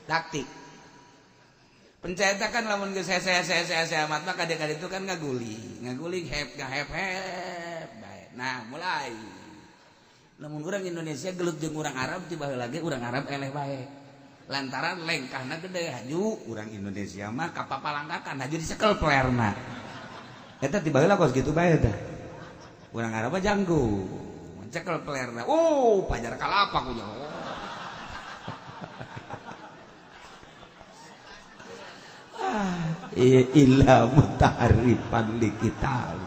taktik. Pencetak kan lamun geus saya amat mah kadang-kadang itu kan ngaguling hep bae. Nah, mulai. Lamun urang Indonesia gelut jeung urang Arab tiba lagi urang Arab eleh bae. Lantaran lengkahna gede haju urang Indonesia mah kapapalangkakan haju disekel plerna. Eta tiba heula kos kitu bae tah. Urang Arab mah janggo. Mencekel plerna. Oh, pajar kalapa kunya. Illa mutaharifan li kitab.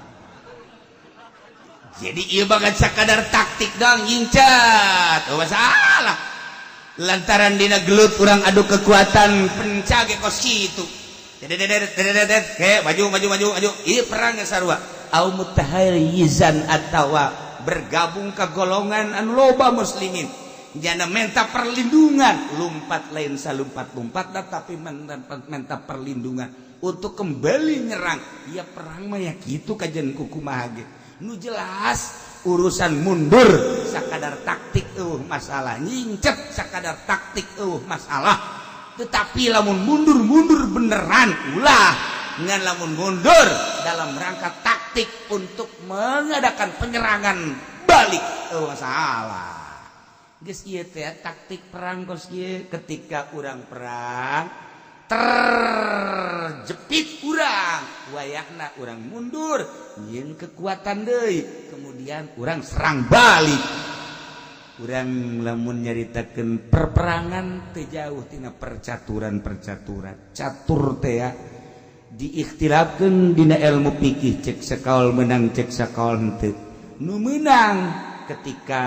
Jadi ieu banget sakadar taktik dong ngincat. Oh masalah. Lantaran dina gelut urang adu kekuatan pencage kos kitu. Maju. Ieu perang sarua. Au mutahayyizan atawa bergabung ke golongan anu loba muslimin. Jana minta perlindungan, lumpat lain salumpat-lumpat tapi minta perlindungan untuk kembali nyerang. Ya perang mah ya kitu kajian kukumaha ge. Nu jelas urusan mundur sakadar taktik masalah, nyincet sakadar taktik masalah. Tetapi lamun mundur beneran ulah ngan lamun mundur dalam rangka taktik untuk mengadakan penyerangan balik masalah. Geus ieu teh taktik perang kos ieu ketika urang perang terjepit urang wayahna urang mundur nyieun kekuatan deui kemudian urang serang balik. Urang lamun nyaritakeun perperangan teu jauh tina percaturan catur teh ya diikhtilafkeun dina ilmu fikih cek sakaol menang cek sakaol henteu. Nu meunang ketika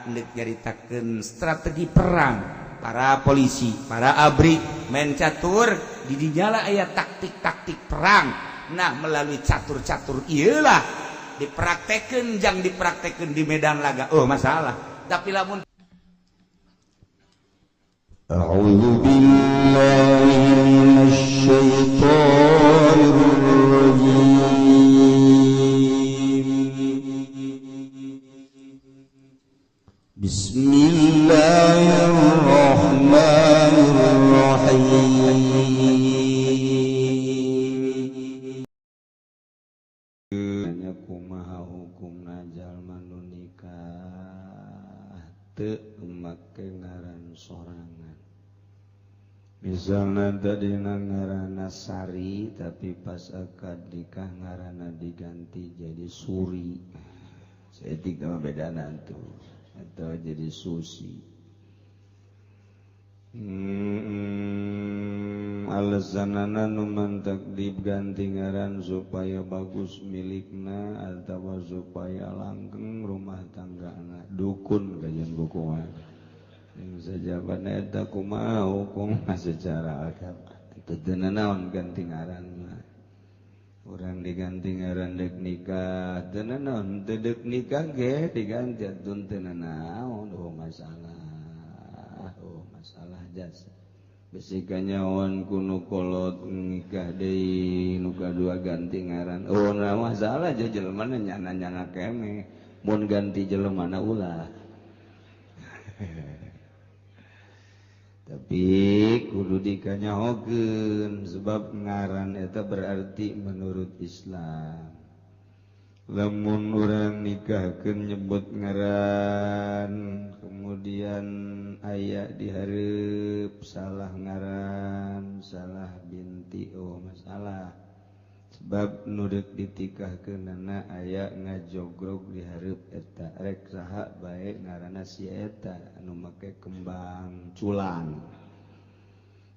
hendak nyaritakeun strategi perang para polisi, para abri main catur di dinyala aya taktik-taktik perang. Nah melalui catur-catur iyalah dipraktekeun jang dipraktekeun di medan laga masalah. Tapi lamun A'udzu billahi minasy syaithanir rajim. Bismillahirrahmanirrahim. Nya kumaha hukumna jalma nu nikah teu make ngaran sorangan. Misalna tadina ngaranna Sari tapi pas akad nikah ngaranna diganti jadi Suri. Seetik nama bedana tuh. Atau jadi Susi. Alasanana nu mantak diganti ngaran supaya bagus milikna atau supaya langgeng rumah tanggana dukun kajian bukuan. Yang sajaban eta kumaha hukum secara agama. Teu naon ganti ngaran mah. Urang diganti ngaran dek nikah, teu naon teu deuk nikah ge diganti atun teu naon, masalah jasa. Bisi kanyawan kuno kolot nikah deui nu kadua ganti ngaran. Nah masalah aja jelema nyana-nyana keme, mun ganti jelemana ulah. Tapi kudu dikanyahokeun sebab ngaran eta berarti menurut Islam. Lamun urang nikahkeun nyebut ngaran kemudian aya di hareup salah ngaran, salah binti masalah. Sebab nu deuk ditikahkeunana aya ngajogrog di hareup eta rek saha bae ngaranna si eta anu make kembang culang.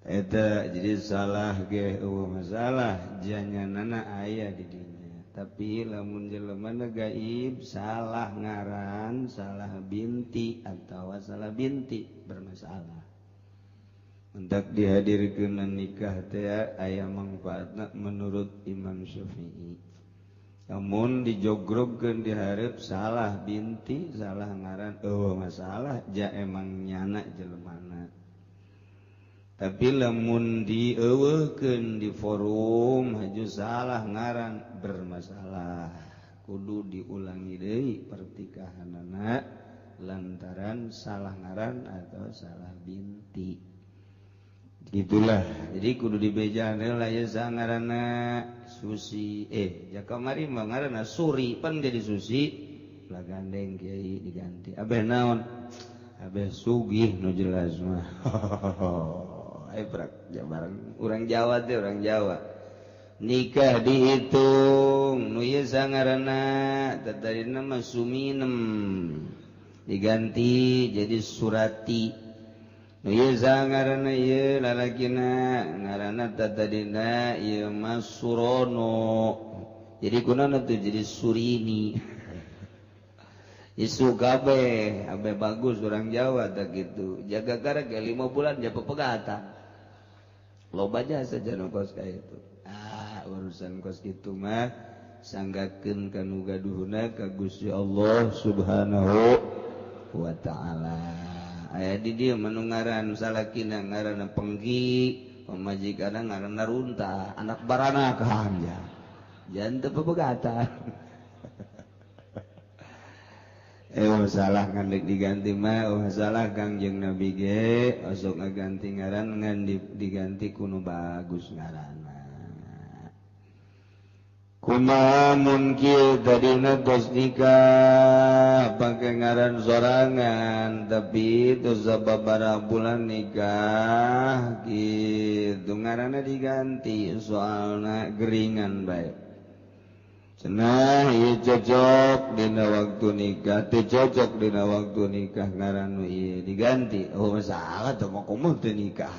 Eta jadi salah ge masalah janyanana aya di dinya. Tapi lamun jelemana gaib salah ngaran, salah binti atau salah binti bermasalah. Hendak dihadirkeun nikah teh aya mangfaatna menurut Imam Syafi'i. Namun dijogrogkeun di hareup salah binti, salah ngaran, masalah ja emang nyana jelemana. Tapi lamun dieuweuhkeun di forum haju salah ngaran bermasalah. Kudu diulangi deui pertikahanana lantaran salah ngaran atau salah binti. Gitulah. Jadi kudu dibejaan lah ya sangarana Susi. Ya kamari mah ngaranna Suri pan jadi Susi. Lah gandeng kiai diganti. Abeh naon? Abeh sugih nu jelas mah. Prak bareng urang Jawa teh urang Jawa. Nikah dihitung nu ieu sangarana tadina mah Suminem. Diganti jadi Surati. Nu ieu sangarana ieu lalakina ngaranna tadina ieu mah Surono. Jadi kunaon tuh jadi Surini. Isu kabeh, abe bagus orang Jawa tak gitu. Jaga gara ke 5 bulan japa pegatan. Loba jasa jana kos ka itu. Urusan kos kitu mah sanggakeun kanu gaduhna ka Gusti Allah Subhanahu wa taala. Aya di dieu manu ngaran salakina ngaranna Pengki, pamajikanna ngaranna Runta, anak baranakan ya. Jan teu pepegatan. Masalah ngandek diganti mah masalah Kangjeng Nabi ge osok ngaganti ngaran ngan diganti kuno bagus ngaranna. Kumaha mun kieu tadina tos nikah pake ngaran sorangan tapi tos sababaraha bulan nikah kitu ngaranna diganti soalna geringan bae. Cenah ieu cocok dina waktu nikah, teu cocok dina waktu nikah ngaran ieu diganti. Masalah teu mah kumaha teu nikah.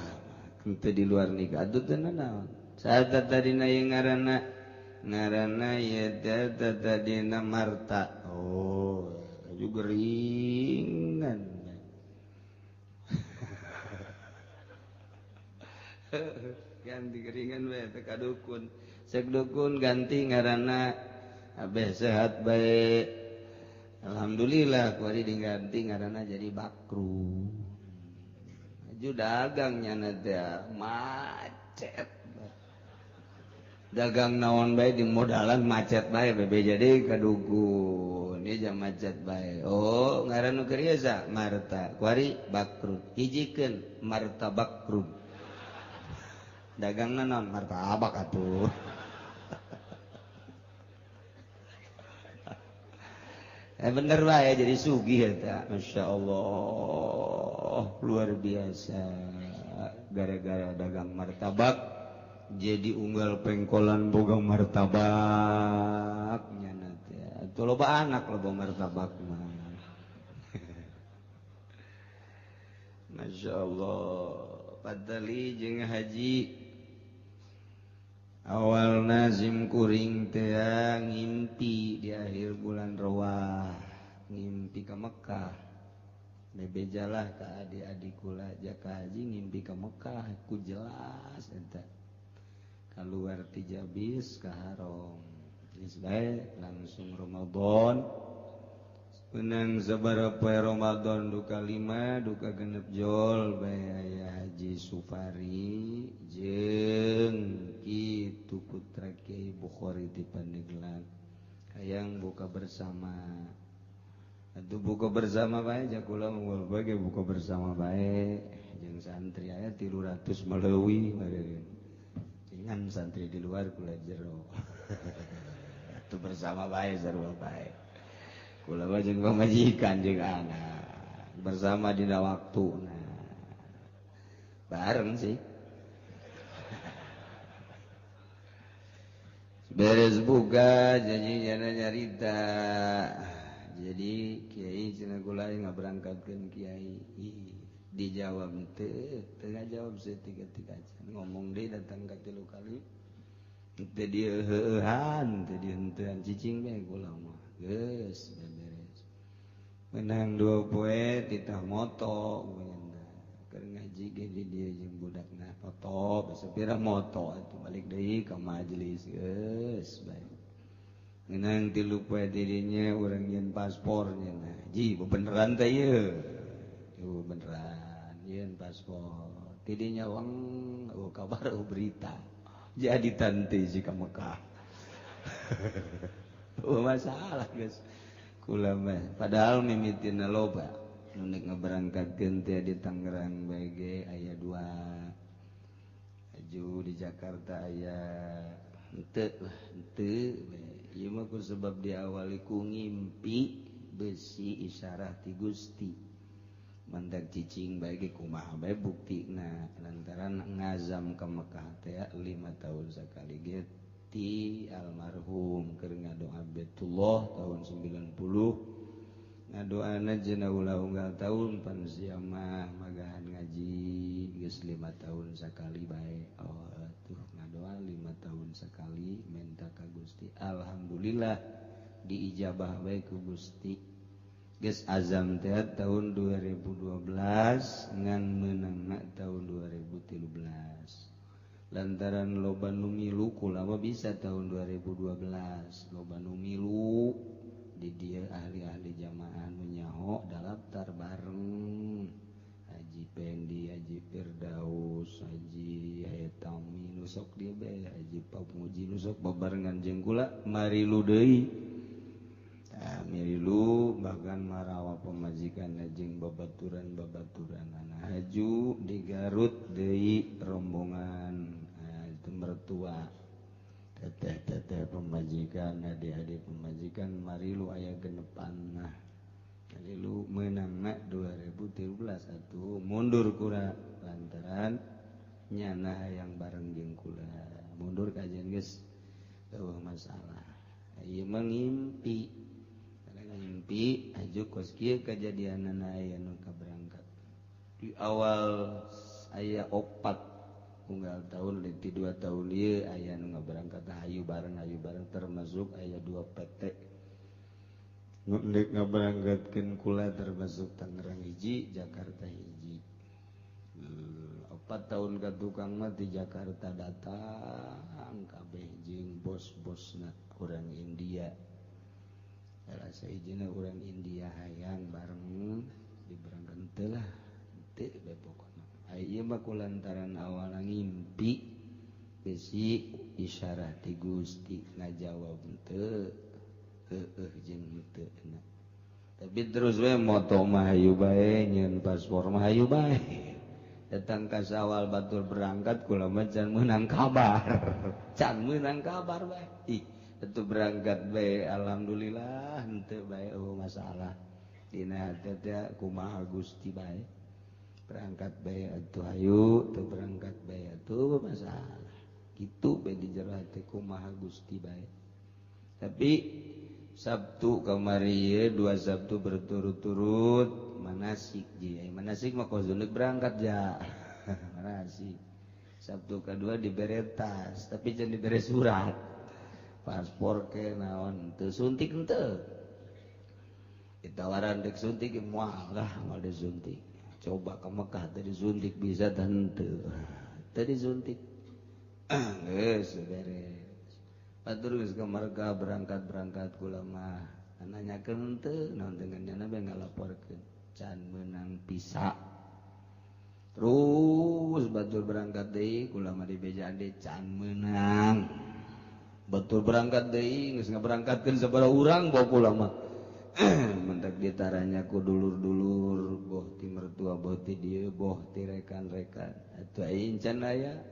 Teu di luar nikah atuh teu naon. Saha tadina ieu ngaranna ieu tadina Marta. Kaju geringan. Ganti geringan bae teh ka dukun. Cek dukun ganti ngaranna abeh sehat bae. Alhamdulillah kuari diganti ngaranna jadi Bakru. Aju dagang nyana teh macet. Dagang naon bae di modalan macet bae bebe jadi ka dukun. Ieu jam macet bae. Ngaran nu keur ieu sa Marta. Kuari Bakru. Hijikeun Marta Bakru. Dagangna naon martabak atuh. Bener bae jadi sugih eta. Masya Allah luar biasa. Gara-gara dagang martabak jadi unggal pengkolan boga martabak nyana teh. Atuh loba anak loba martabak mah. Masya Allah. Padali jeung haji awal nazim kuring teh ngimpi di akhir bulan Rawah ngimpi ke Mekah bebejalah ka adik-adik kula jaka haji ngimpi ke Mekah ku jelas eta kaluar ti Jabis ka Haram geus bae langsung Ramadan Menang sabaraha poe Ramadan duka 5 duka genep jol bae aya Haji Sufari jeung kitu putra Kiai Bukhari di Pandeglang hayang buka bersama. Atuh buka bersama bae jak kula mungul bae buka bersama bae jeung santri aya 300 meleuwi meureun. Jangan santri di luar kula jero. Atuh bersama bae sarua bae. Kula mah jeung pamajikan jeung anak bersama dina waktuna bareng sih beres buka janji nyana nyarita jadi kiai cenah kula ngaberangkatkeun kiai dijawab teu ngajawab seutiga-tiga ngomong deui datang ka 3 kali teu dieu heueuhan teu dihenteuan cicing bae kula mah geus beres menang 2 poe titah moto keur ngaji ge di dieu jeung budakna foto sapira moto atuh balik deui ka majelis geus bae menang 3 poe di dinya urang nyeun paspor nya ji beneran teh ieu beneran nyeun paspor ti dinya wang kabar berita jadi tante si ka Mekah. Masalah guys kula mah padahal mimitina loba nu nek ngaberangkatkeun teh di Tangerang bae ge aya 2 Jakarta aya ieu mah ku sebab diawali ku ngimpi besi isyarah ti Gusti mandak cicing bae ge kumaha bae buktina lantaran ngazam ka Mekah teh 5 tahun sakali ge ti almarhum keur ngadoa Baitullah tahun 90 ngadoana jeung ulah unggal tahun pan sia mah magahan ngaji geus 5 tahun sakali bae tuh ngadoa 5 tahun sakali minta ka Gusti alhamdulillah diijabah bae ku Gusti geus azam teh tahun 2012 ngan meunangna tahun 2013 lantaran loba nu milu kumaha bisa tahun 2012 loba nu milu di dieu ahli-ahli jamaah nu nyaho daftar bareng Haji Pendi, Haji Firdaus, Haji Haitami nu sok dieu bae Haji Pamuji nu sok babarengan jeung kula marilu deui mirilu bahkan marawa pemajikan jeung babaturan anak haju di Garut deui rombongan itu mertua teteh pemajikan adik-adik pemajikan marilu aya genepanna marilu meunangna 2013 atuh mundur kula lantaran nyana hayang bareng jeung kula mundur kajian geus eueuh masalah ieu mah ngimpi ajuk kos kieu kajadianana aya nu kaberangkat di awal aya 4 unggal tahun leuwih 2 tahun ieu aya nu ngaberangkat hayu bareng termasuk aya 2 PT nu endek ngaberangkatkeun kula termasuk Tangerang hiji Jakarta hiji 4 tahun ka tukang mah di Jakarta datang kabeh jeung bos-bosna urang India salah sahijina urang India hayang bareng diberangkat teu lah teu bae pokona ieu mah kulantaran awal ngimpi besi isyarah ti Gusti ngajawab teu jeung teu tapi terus we moto mah hayu bae nyeun paspor mah hayu bae datang ka Sawal batur berangkat kula mah can meunang kabar bae itu berangkat bae alhamdulillah henteu bae masalah dina hate teh kumaha Gusti bae berangkat bae atuh hayu teu berangkat bae atuh masalah kitu bae di jero hate kumaha Gusti bae tapi Sabtu kamari 2 Sabtu berturut-turut manasik manasik mah kudu berangkat ja manasik Sabtu kedua dibere tas tapi jangan dibere surat paspor ke naon teu suntik henteu ditawaran dek suntik moal lah moal disuntik coba ke Mekah teh disuntik bisa teh henteu teh disuntik geus beres batur geus ka marga berangkat kula mah nanyakeun henteu naon denganna bae ngalaporkeun can meunang pisa terus batur berangkat deui kula mah di bejaan deui can meunang betul berangkat deui geus ngaberangkatkeun sabaraha urang bawa kula mah mentak ditaranya ku dulur-dulur boh ti mertua boh ti dieu boh ti rekan-rekan atuh aing can aya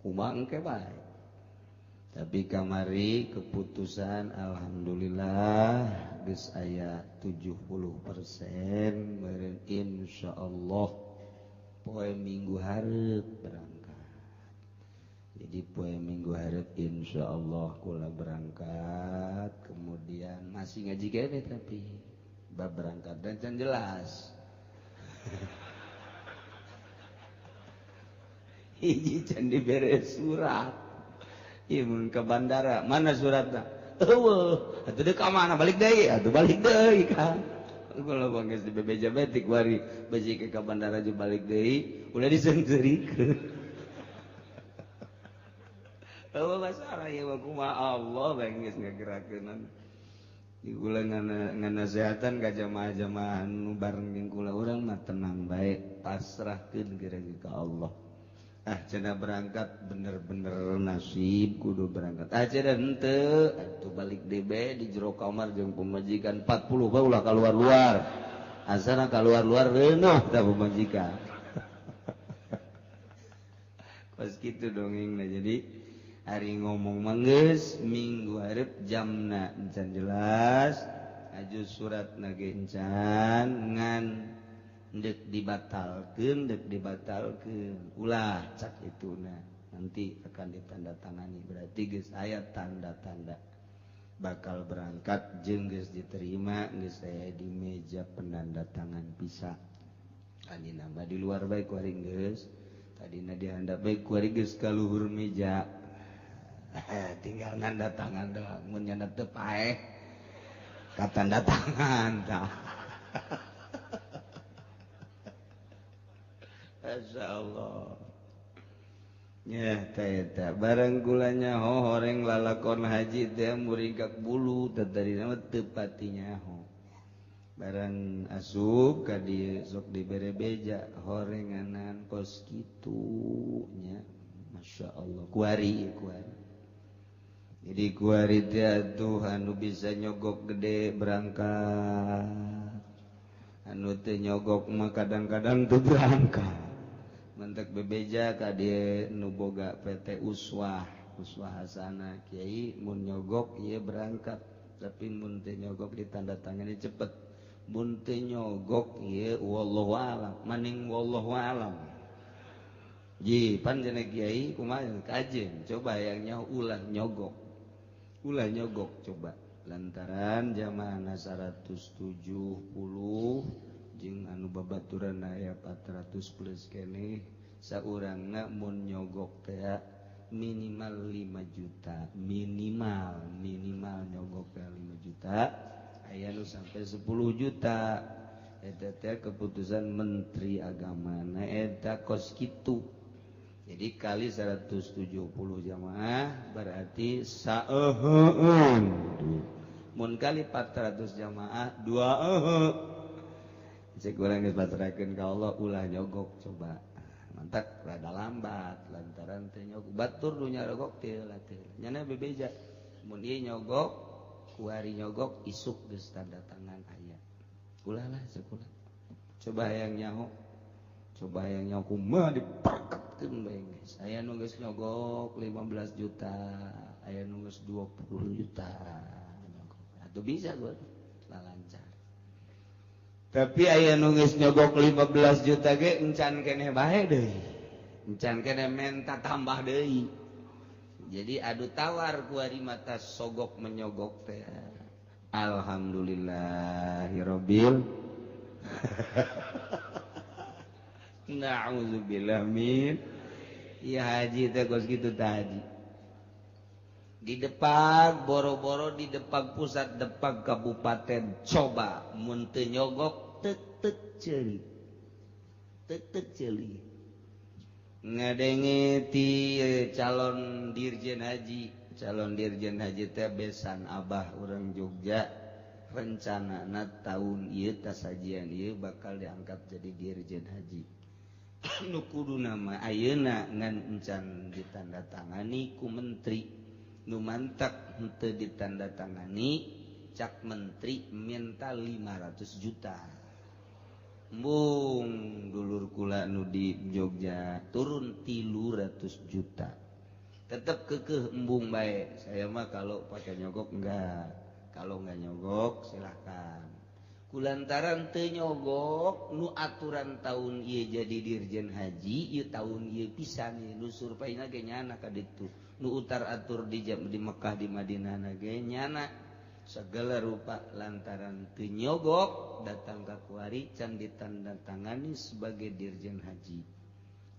kumaha engke bae tapi kamari keputusan alhamdulillah geus aya 70% meureun insyaallah poe Minggu hareup berangkat jadi poe Minggu hareup insyaallah kula berangkat kemudian masih ngaji kene tapi bab berangkat dan can jelas hiji can dibere surat ieu mun ke bandara mana suratna eueuh atuh deuk ka mana balik deui atuh balik deui kan kula geus dibebeja betik wari besi ke bandara jeung balik deui ulah diseungseurikeun bahwa masalah ya kumaha Allah bae geus ngagerakeun di kula nganasehatan ka jamaah-jamaah nu bareng jeung kula urang mah tenang bae pasrahkeun geura ka Allah cenah berangkat bener-bener nasib kudu berangkat cenah henteu atuh balik deui bae di jero kamar jeung pemajikan 40 bae ulah kaluar-luar asana kaluar-luar reuneuh tah pemajikan pas gitu dongeng nah jadi hari ngomong manggeus minggu hareup jamna encan jelas aju surat nage encan ngan dek dibatalkeun ulah cak ituna nanti akan ditandatangani berarti geus aya tanda-tanda bakal berangkat jeung geus diterima geus aya di meja penandatangan pisah anjeunna mah di luar bae ku ari geus tadina dihandap bae ku ari geus ka luhur meja tinggal nanda tangan doang mun nyana teu paeh ka tanda tangan tah masyaallah ya eta barang kulanya horeng lalakon haji teh murigak bulu tadi nama teu pati nyaho barang asup ka dieu sok dibere beja horenganan kos kitu nya masyaallah kuari jadi kuari teh atuh anu bisa nyogok gede berangkat anu teu nyogok mah kadang-kadang teu berangkat mentek bebeja ka dieu nu boga PT uswah hasanah kiai mun nyogok ieu berangkat tapi mun teu nyogok ditandatangani cepet mun teu nyogok ieu wallahu alam maning wallahu alam ji pan cenah kiai kumaha kajeun coba hayangnya ulah nyogok coba lantaran jamaahna 170 jeung anu babaturan aya 400 plus keneh saurangna mun nyogok teh minimal 5 juta minimal nyogok teh 5 juta aya nu sampai 10 juta eta teh keputusan menteri agama na eta kos kitu jadi kali 170 jamaah berarti saeuheun mun kali 400 jamaah 2 cek urang geus paturakeun ka Allah ulah nyogok coba mantap rada lambat lantaran teh nyogok batur nu nyogok teh lah teh nyana bebeja mun ieu nyogok kuari nyogok isuk geus tanda tangan aya ulah lah cek urang coba hayang nyaho kumaha diperketkeun bae geus aya nu geus nyogok 15 juta aya nu geus 20 juta atuh bisa gua lah lancar tapi aya nu geus nyogok 15 juta ge encan keneh bae deui encan keneh menta tambah deui jadi adu tawar ku ari mata sogok menyogok teh alhamdulillahirabbil na'udzubillah min ya haji teh geus kitu teh haji di Depag boro-boro di Depag pusat Depag kabupaten coba mun teu nyogok teu ceuli ngadenge ti calon dirjen haji teh besan abah urang Jogja rencanana tahun ieu tasajian ieu bakal diangkat jadi dirjen haji nu kuduna mah ayeuna ngan encan ditandatangani ku menteri nu mantak henteu ditandatangani cak menteri minta 500 juta embung dulur kula nu di Jogja turun 300 juta tetep kekeh embung bae saya mah kalau pakai nyogok enggak kalau enggak nyogok silahkan kulantaran teu nyogok nu aturan tahun ieu jadi dirjen haji ieu tahun ieu pisan ieu nu surveinya ge nyana ka ditu nu utar atur di Mekah di Madinah ge nyana segala rupa lantaran teu nyogok datang ka kuari can ditandatangani sebagai dirjen haji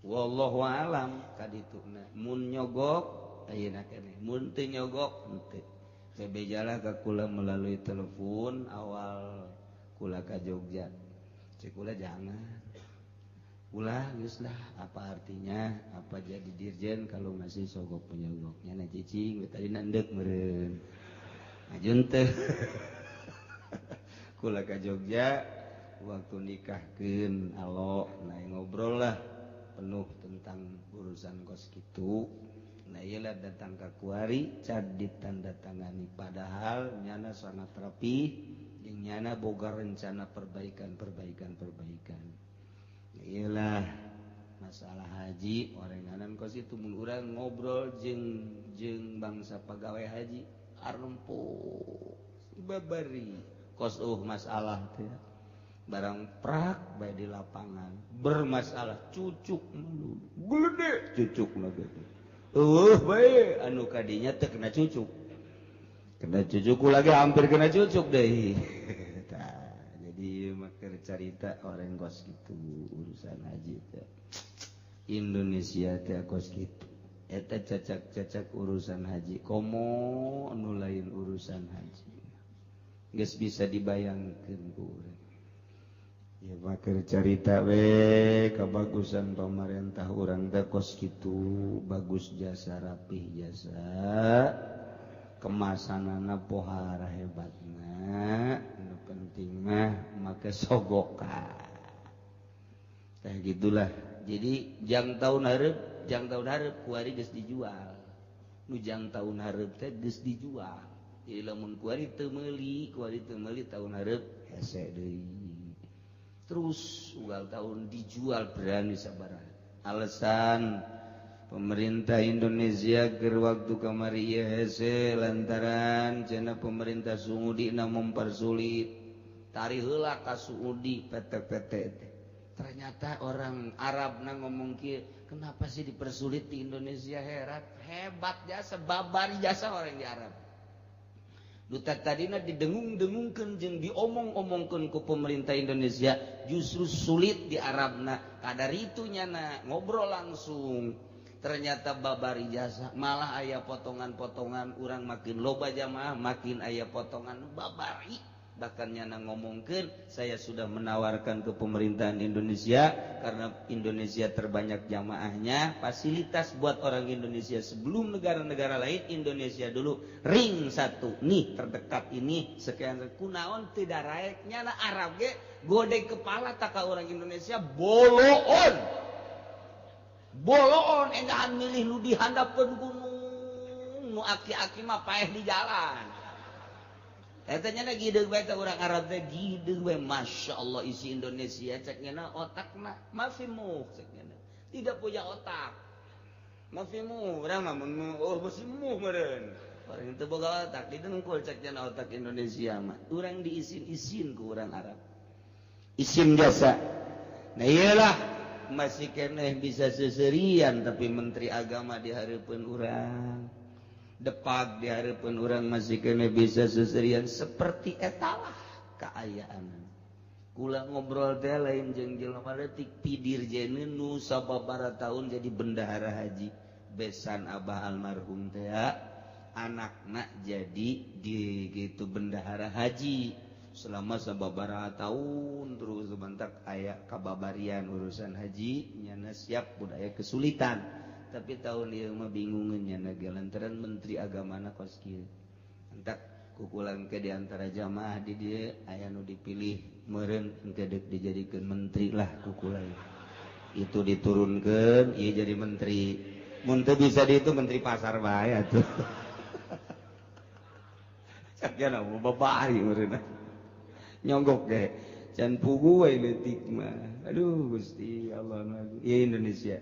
wallahu alam ka dituna mun nyogok ayeuna keneh mun teu nyogok henteu bebejalah ka kula melalui telepon awal kula ka Jogja cek kula jangan ulah geus lah apa artinya apa jadi dirjen kalau masih sogok penyogoknya na cicing tadi nandek meureun ajun teh kula ka Jogja waktu nikahkeun alo nah ngobrol lah penuh tentang urusan kos kitu nah iyalah datang ka kuari can ditandatangani padahal nyana sangat rapi jeung nyana boga rencana perbaikan iyalah masalah haji orenganan kos itu mun urang ngobrol jeung bangsa pegawai haji arempuk babari kos masalah teh barang prak bae di lapangan bermasalah cucuk mulu gede cucuk na gede bae anu kadinya teh kena cucuk lagi hampir kena cucuk deh jadi makar cerita orang kos gitu urusan haji teh Indonesia teh kos gitu eta cacak urusan haji komo anu lain urusan haji geus bisa dibayangkeun ku urang ya makar cerita we kebagusan pemerintah urang teh kos gitu bagus jasa rapih jasa kemasanana pohara hebatna nu penting mah make sogokan teh gitulah jadi jang tahun hareup kuari geus dijual nu jang tahun hareup teh geus dijual jadi lamun kuari teu meuli tahun hareup hese deui terus unggal tahun dijual berani sabaraha alasan pemerintah Indonesia ke waktu kamari ieu hese lantaran cenah pemerintah Saudi na mempersulit tari heula ka Saudi PT ternyata orang Arab na ngomong kieu kenapa sih dipersulit di Indonesia hebat jasa babar jasa orang di Arab duta tadina didengung-dengungkeun jeung diomong-omongkeun ku pemerintah Indonesia justru sulit di Arabna kadar itu nyana ngobrol langsung ternyata babari jasa malah aya potongan-potongan urang makin loba jamaah makin aya potongan babari bahkan nyana ngomongkeun saya sudah menawarkan ke pemerintahan Indonesia karena Indonesia terbanyak jamaahnya fasilitas buat orang Indonesia sebelum negara-negara lain Indonesia dulu ring satu nih terdekat ini sekian kunaon tidak raek nyana Arab ge gode kepala taka orang Indonesia boloon enggak milih nu di handapeun gunung nu aki-aki mah paeh di jalan eta nya gideung bae urang Arab teh gideung bae masyaallah isi Indonesia cek nya otakna mafhumuh cek nya tidak punya otak mafhumuh urang mah mafhumuh meureun orang teu boga otak didengkul cek nya otak Indonesia mah urang diisin-isin ku urang Arab isim jasa nah iyalah masih keneh bisa seserian tapi menteri agama di hareupeun urang depag di hareupeun urang masih keneh bisa seserian seperti etalah kaayaan kula ngobrol teh lain jeung jelema leutik pidirjeun nu sababaraha taun jadi bendahara haji besan abah almarhum teh anakna jadi di gitu bendahara haji selama sababaraha tahun terus sebentar aya kababarian urusan haji nyana siap budaya kesulitan tapi tahun ieu mah bingungeun nyana ge lantaran menteri agamana kos kieu entak kukulang ke di antara jamaah di dieu aya nu dipilih meureun engke deuk dijadikeun menteri lah kukulang itu diturunkeun ieu jadi menteri mun teu bisa ditu menteri pasar bae atuh sakjana babari meureunna nyogok deh can pugu we leutik mah aduh Gusti Allah ya Indonesia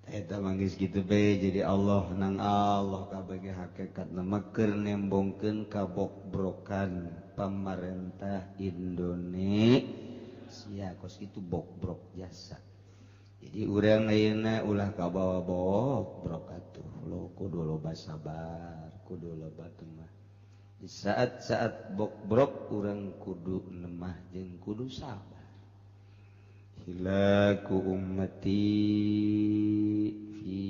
eta manggis kitu bae jadi Allah nang Allah kabeh hakikatna keur nembongkeun kabokbrokan pemerintah Indonesia kos kitu bokbrok jasa jadi urang ayeuna ulah kabawa bokbrok atuh lo kudu loba sabar kudu loba temah di saat-saat bokbrok urang kudu nemah jeung kudu sabar hilaku ummati fi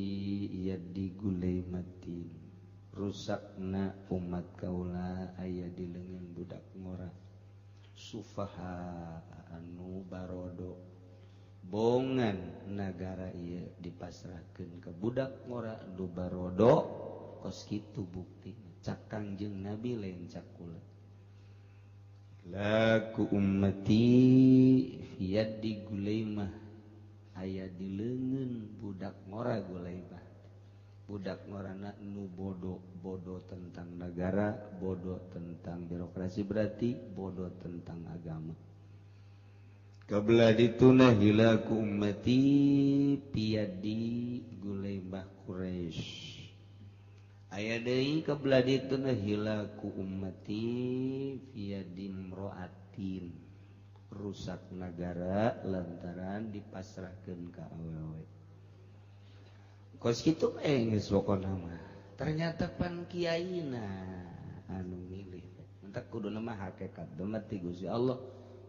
yadi gulaimatin rusakna umat kaula aya di leungeun budak ngora sufaha anu barodo bongan nagara ieu dipasrahkeun ke budak ngora anu barodo kos kitu buktina cak Kangjeng Nabi lain cak kula laku ummati fiyadi gulaimah aya di leungeun budak ngora gulaimah budak ngorana nu bodoh tentang negara bodoh tentang birokrasi berarti bodoh tentang agama Kabelah dituna hilaku ummati piadi gulai Mbah Quraisy. Aya deui kabelah dituna hilaku ummati piadi imra'atin. Rusak negara lantaran dipasrahkeun ka awewe. Kos kitu geus pokona mah. Ternyata pan kiaina anu milih. Entek kuduna mah hakikat mah ti Gusti Allah.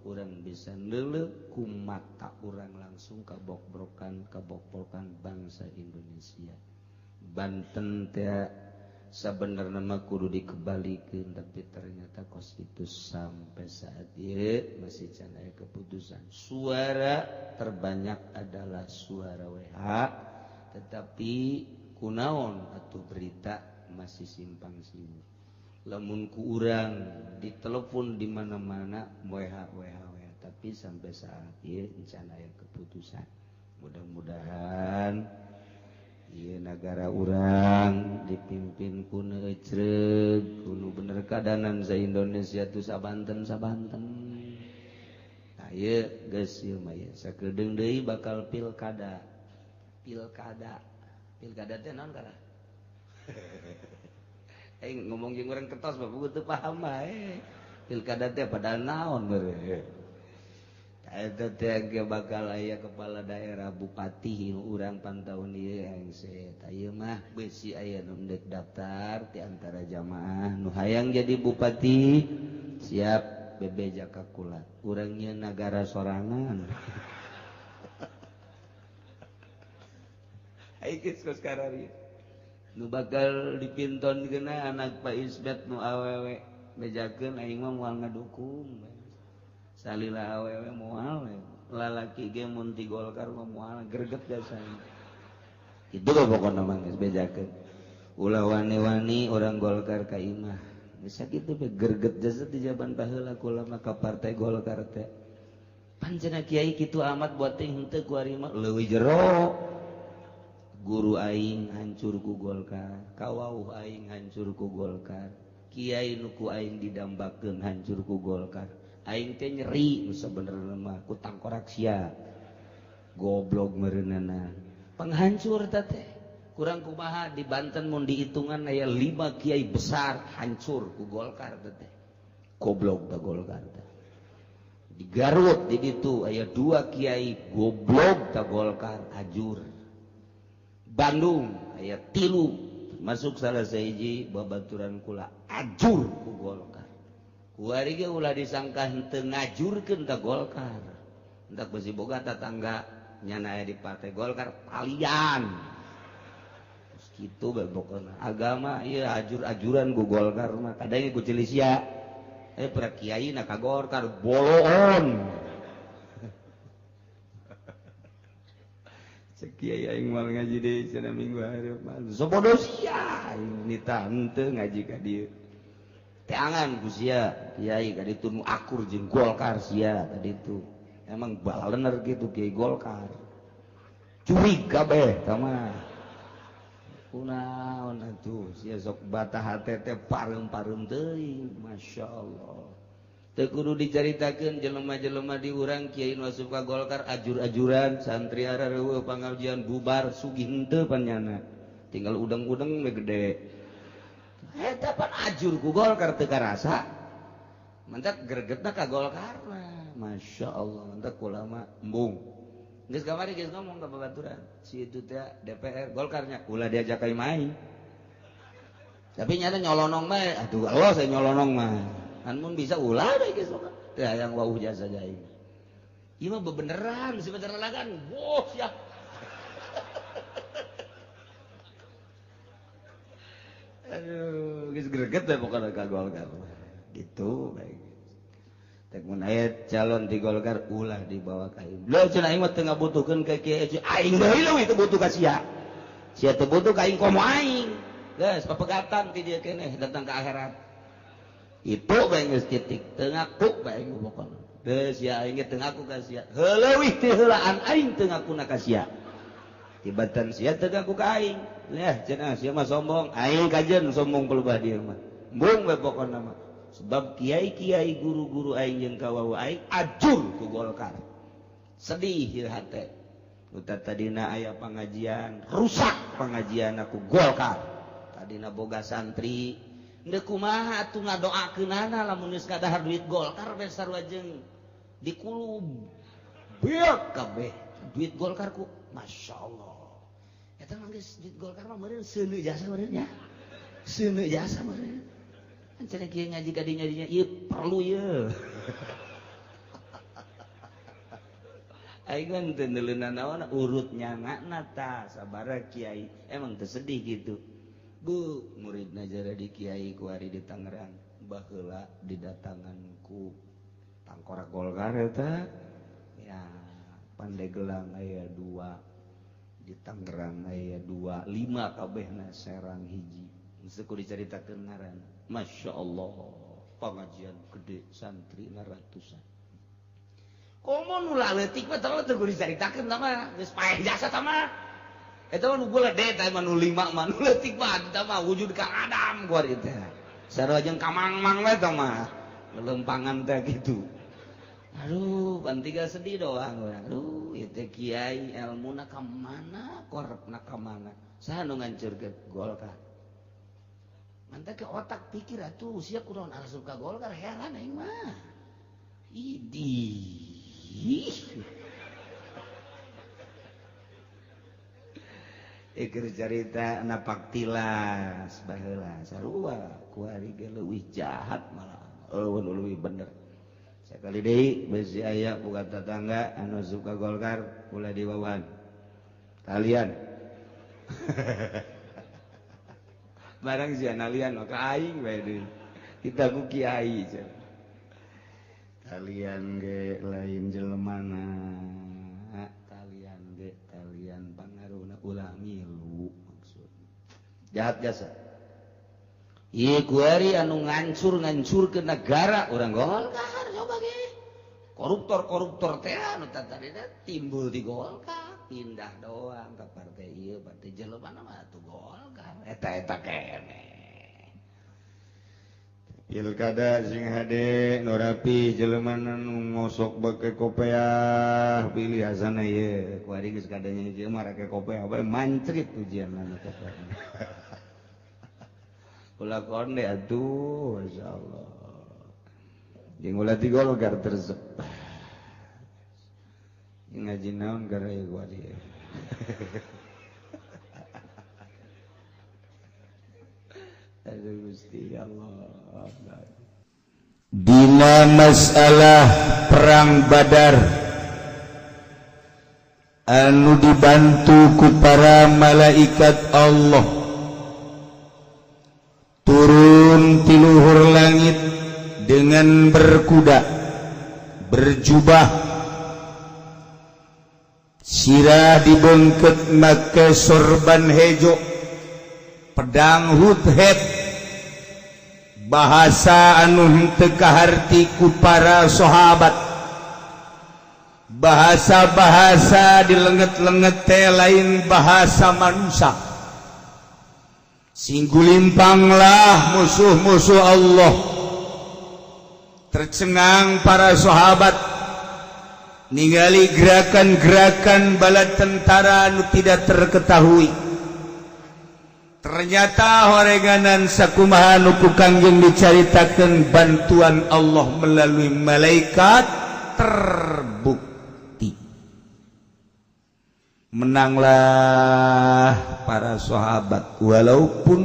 Urang bisa neuleuh ku mata urang langsung kabokbrokan bangsa Indonesia. Banten teh sabenerna mah kudu dikebalikeun tapi ternyata kos itu sampai saat ieu masih can aya keputusan. Suara terbanyak adalah suara WH tetapi kunaon atuh berita masih simpang siur. Lamun ku urang ditelepon di mana-mana WH tapi sampai saat ieu encan aya keputusan. Mudah-mudahan ieu negara urang dipimpin ku nu ecreug, ku nu bener kadanan sa Indonesia tu sabanten. Nah ieu geus ieu mah ieu sakedeung deui bakal pilkada. Pilkada teh naon kara? Ngomong jeung urang kertos bapak teu paham bae. Pilkada teh padahal naon beureuh. Eta teh ge bakal aya kepala daerah bupati urang pantaun ieu hengse. Ieu mah beusi aya nu endek daftar ti antara jamaah nu hayang jadi bupati siap bebe jaka kulat. Urang nya nagara sorangan. Ai geus kos karari. Nu bakal dipinton geuna anak Pak Ismet nu awewe bejakeun aing mah moal ngadukung salila awewe moal lalaki ge mun ti Golkar mah moal greget jasana kitu pokona mah geus bejakeun ulah wani-wani urang Golkar ka imah geus sakitu pe greget jasa ti jaban baheula kula mah ka partai Golkar teh pancena kiai kitu amat buat teh henteu ku ari mah leuwih jero. Guru aing hancur ku Golkar, kawauh aing hancur ku Golkar, kiai nu ku aing didambakeun hancur ku Golkar. Aing teh nyeri sabenerna mah ku tangkorak sia. Goblok meureunana. Penghancur eta teh. Kurang kumaha di Banten mun dihitungan aya 5 kiai besar hancur ku Golkar teh. Goblok da Golkar teh. Di Garut di ditu aya 2 kiai goblok da Golkar hajur. Bandung aya 3 masuk salah sahiji babaturan kula ajur ku Golkar. Kuari ge ulah disangka henteu ngajurkeun ka Golkar. Entak besi boga tatangga nyana aya di partai Golkar palian. Terus kitu bae pokona. Agama ieu ajur-ajuran ku Golkar mah kadang ku Cilisia. Pra kiai na ka Golkar boloon. Kiai aing moal ngaji deui cenah minggu hareup mah. Sobodo sia aing nita henteu ngaji ka dieu. Teangan ku sia kiai ka ditu nu akur jeung Golkar sia ka ditu. Emang balener kitu kiai Golkar. Curig kabeh tah mah. Kunaon atuh sia sok batah hate teh pareum-pareum teuing masyaallah. Teu kudu dicaritakeun jelema-jelema di urang kiai nu asup ka Golkar ajur-ajuran santri arareueuh pangajian bubar sugih henteu pan nyana. Tinggal udeng-udeng we gede. Eta pan ajur ku Golkar teu karasa. Mentak gregetna ka Golkar mah. Masyaallah mentak ulama embung. Geus kamari geus ngomong ka babaturan. Si itu teh DPR Golkarnya ulah diajak ka main. Tapi nyata nyolonong mah atuh Allah saya nyolonong mah. Mun bisa ulah deh geus mah. Teh hayang wauh jasa jaing. Ieu mah bebeneran sebentar lagan. Woh sia. Aduh, geus greget we pokona ka Golkar. Gitu bae. Tek mun aya calon di Golkar ulah dibawa ka ieu. Leuh cenah aing mah teu ngabutuhkeun ka kieu aing deui leuwih teu butuh ka sia. Sia teu butuh ka aing komo aing. Geus papegatan ti dieu keneh datang ka akhirat. Itu bae geus titik teu ngaku bae pokona. Teu sia aing teu ngaku ka sia. Heuleuwih ti heulaan aing teu ngakuna ka sia. Tibatan sia teu ngaku ka aing. Nya cenah sia mah sombong, aing kajen sombong pelubah dieu mah. Embung bae pokona mah. Sebab kiai-kiai guru-guru aing jeung kawau aing ajur ku Golkar. sedih hati uta tadina aya pengajian rusak pengajian aku Golkar tadina boga santri ndeu kumaha atuh ngadoakeunana lamun geus ngadahar duit Golkar we sarua jeung dikulub beak kabeh duit Golkar ku masyaallah eta mah geus duit Golkar mah meureun seuneu jasa meureun nya seuneu jasa meureun cenah kieu ngaji ka dinya ieu perlu ye aing mah teu neuleunan naon urut nyangana tah sabaraha kiai emang teu sedih gitu bu muridna jara di kiai ku ari di Tangerang baheula didatangan ku tangkorak Golkar eta ya Pandeglang aya 2 di Tangerang aya 2 5 kabehna Serang hiji geus ku dicaritakeun ngaran masyaallah pengajian gede santri ratusan komo nu leutik mah teu ku dicaritakeun tah mah geus paeh jasa tah mah eta mah nu gede tah mah nu 5 mah nu leutik mah tah mah wujud Kang Adam ku ari teh sarua jeung kamang-mang we tah mah lelempangan teh kitu aduh pantiga sedih doang urang aduh ieu teh kiai elmuna ka mana korepna ka mana saha nu ngancurkeun Golkar mantep ke otak pikir atuh sia kunaon asup ka Golkar heran aing mah idih keur carita napak tilas baheula sarua ku ari ge leuwih jahat malah leuwih bener sakali deui besi aya boga tetangga anu suka Golkar ulah diwawan kalian barang sia nalian maka aing bae deui kita ku kiai kalian ge lain jelemana kalian ge kalian pangaruhna ulah milu maksud jahat jasa ieu kuari anu ngancur-ngancurkeun negara urang Golkar coba ge koruptor-koruptor teh anu tadina timbul di Golkar pindah doang ka partai ieu partai jelemana mah atuh Golkar eta keneh pilkada sing hade nu rapi jelemana nu ngosok bake kopiah pilih asana ieu ku ari geus kadanya ieu mah rek kopiah bae mancrit ujianna nu kopiah ulah konde atuh masyaallah jeung ulah di Golkar tersep ngaji naon gara ieu ku ari aduh Gusti Allah dina masalah perang Badar anu dibantu ku para malaikat Allah turun ti luhur langit dengan berkuda berjubah sirah dibengket make sorban hejo pedang huthet bahasa anu henteu kaharti ku para sahabat bahasa-bahasa dilenget-lenget teh lain bahasa manusia singgulimpanglah musuh-musuh Allah tercengang para sahabat ningali gerakan-gerakan bala tentara anu tidak terketahui ternyata horenganan sakumaha nu ku Kangjeng dicaritakeun bantuan Allah melalui malaikat terbukti menanglah para sahabat walaupun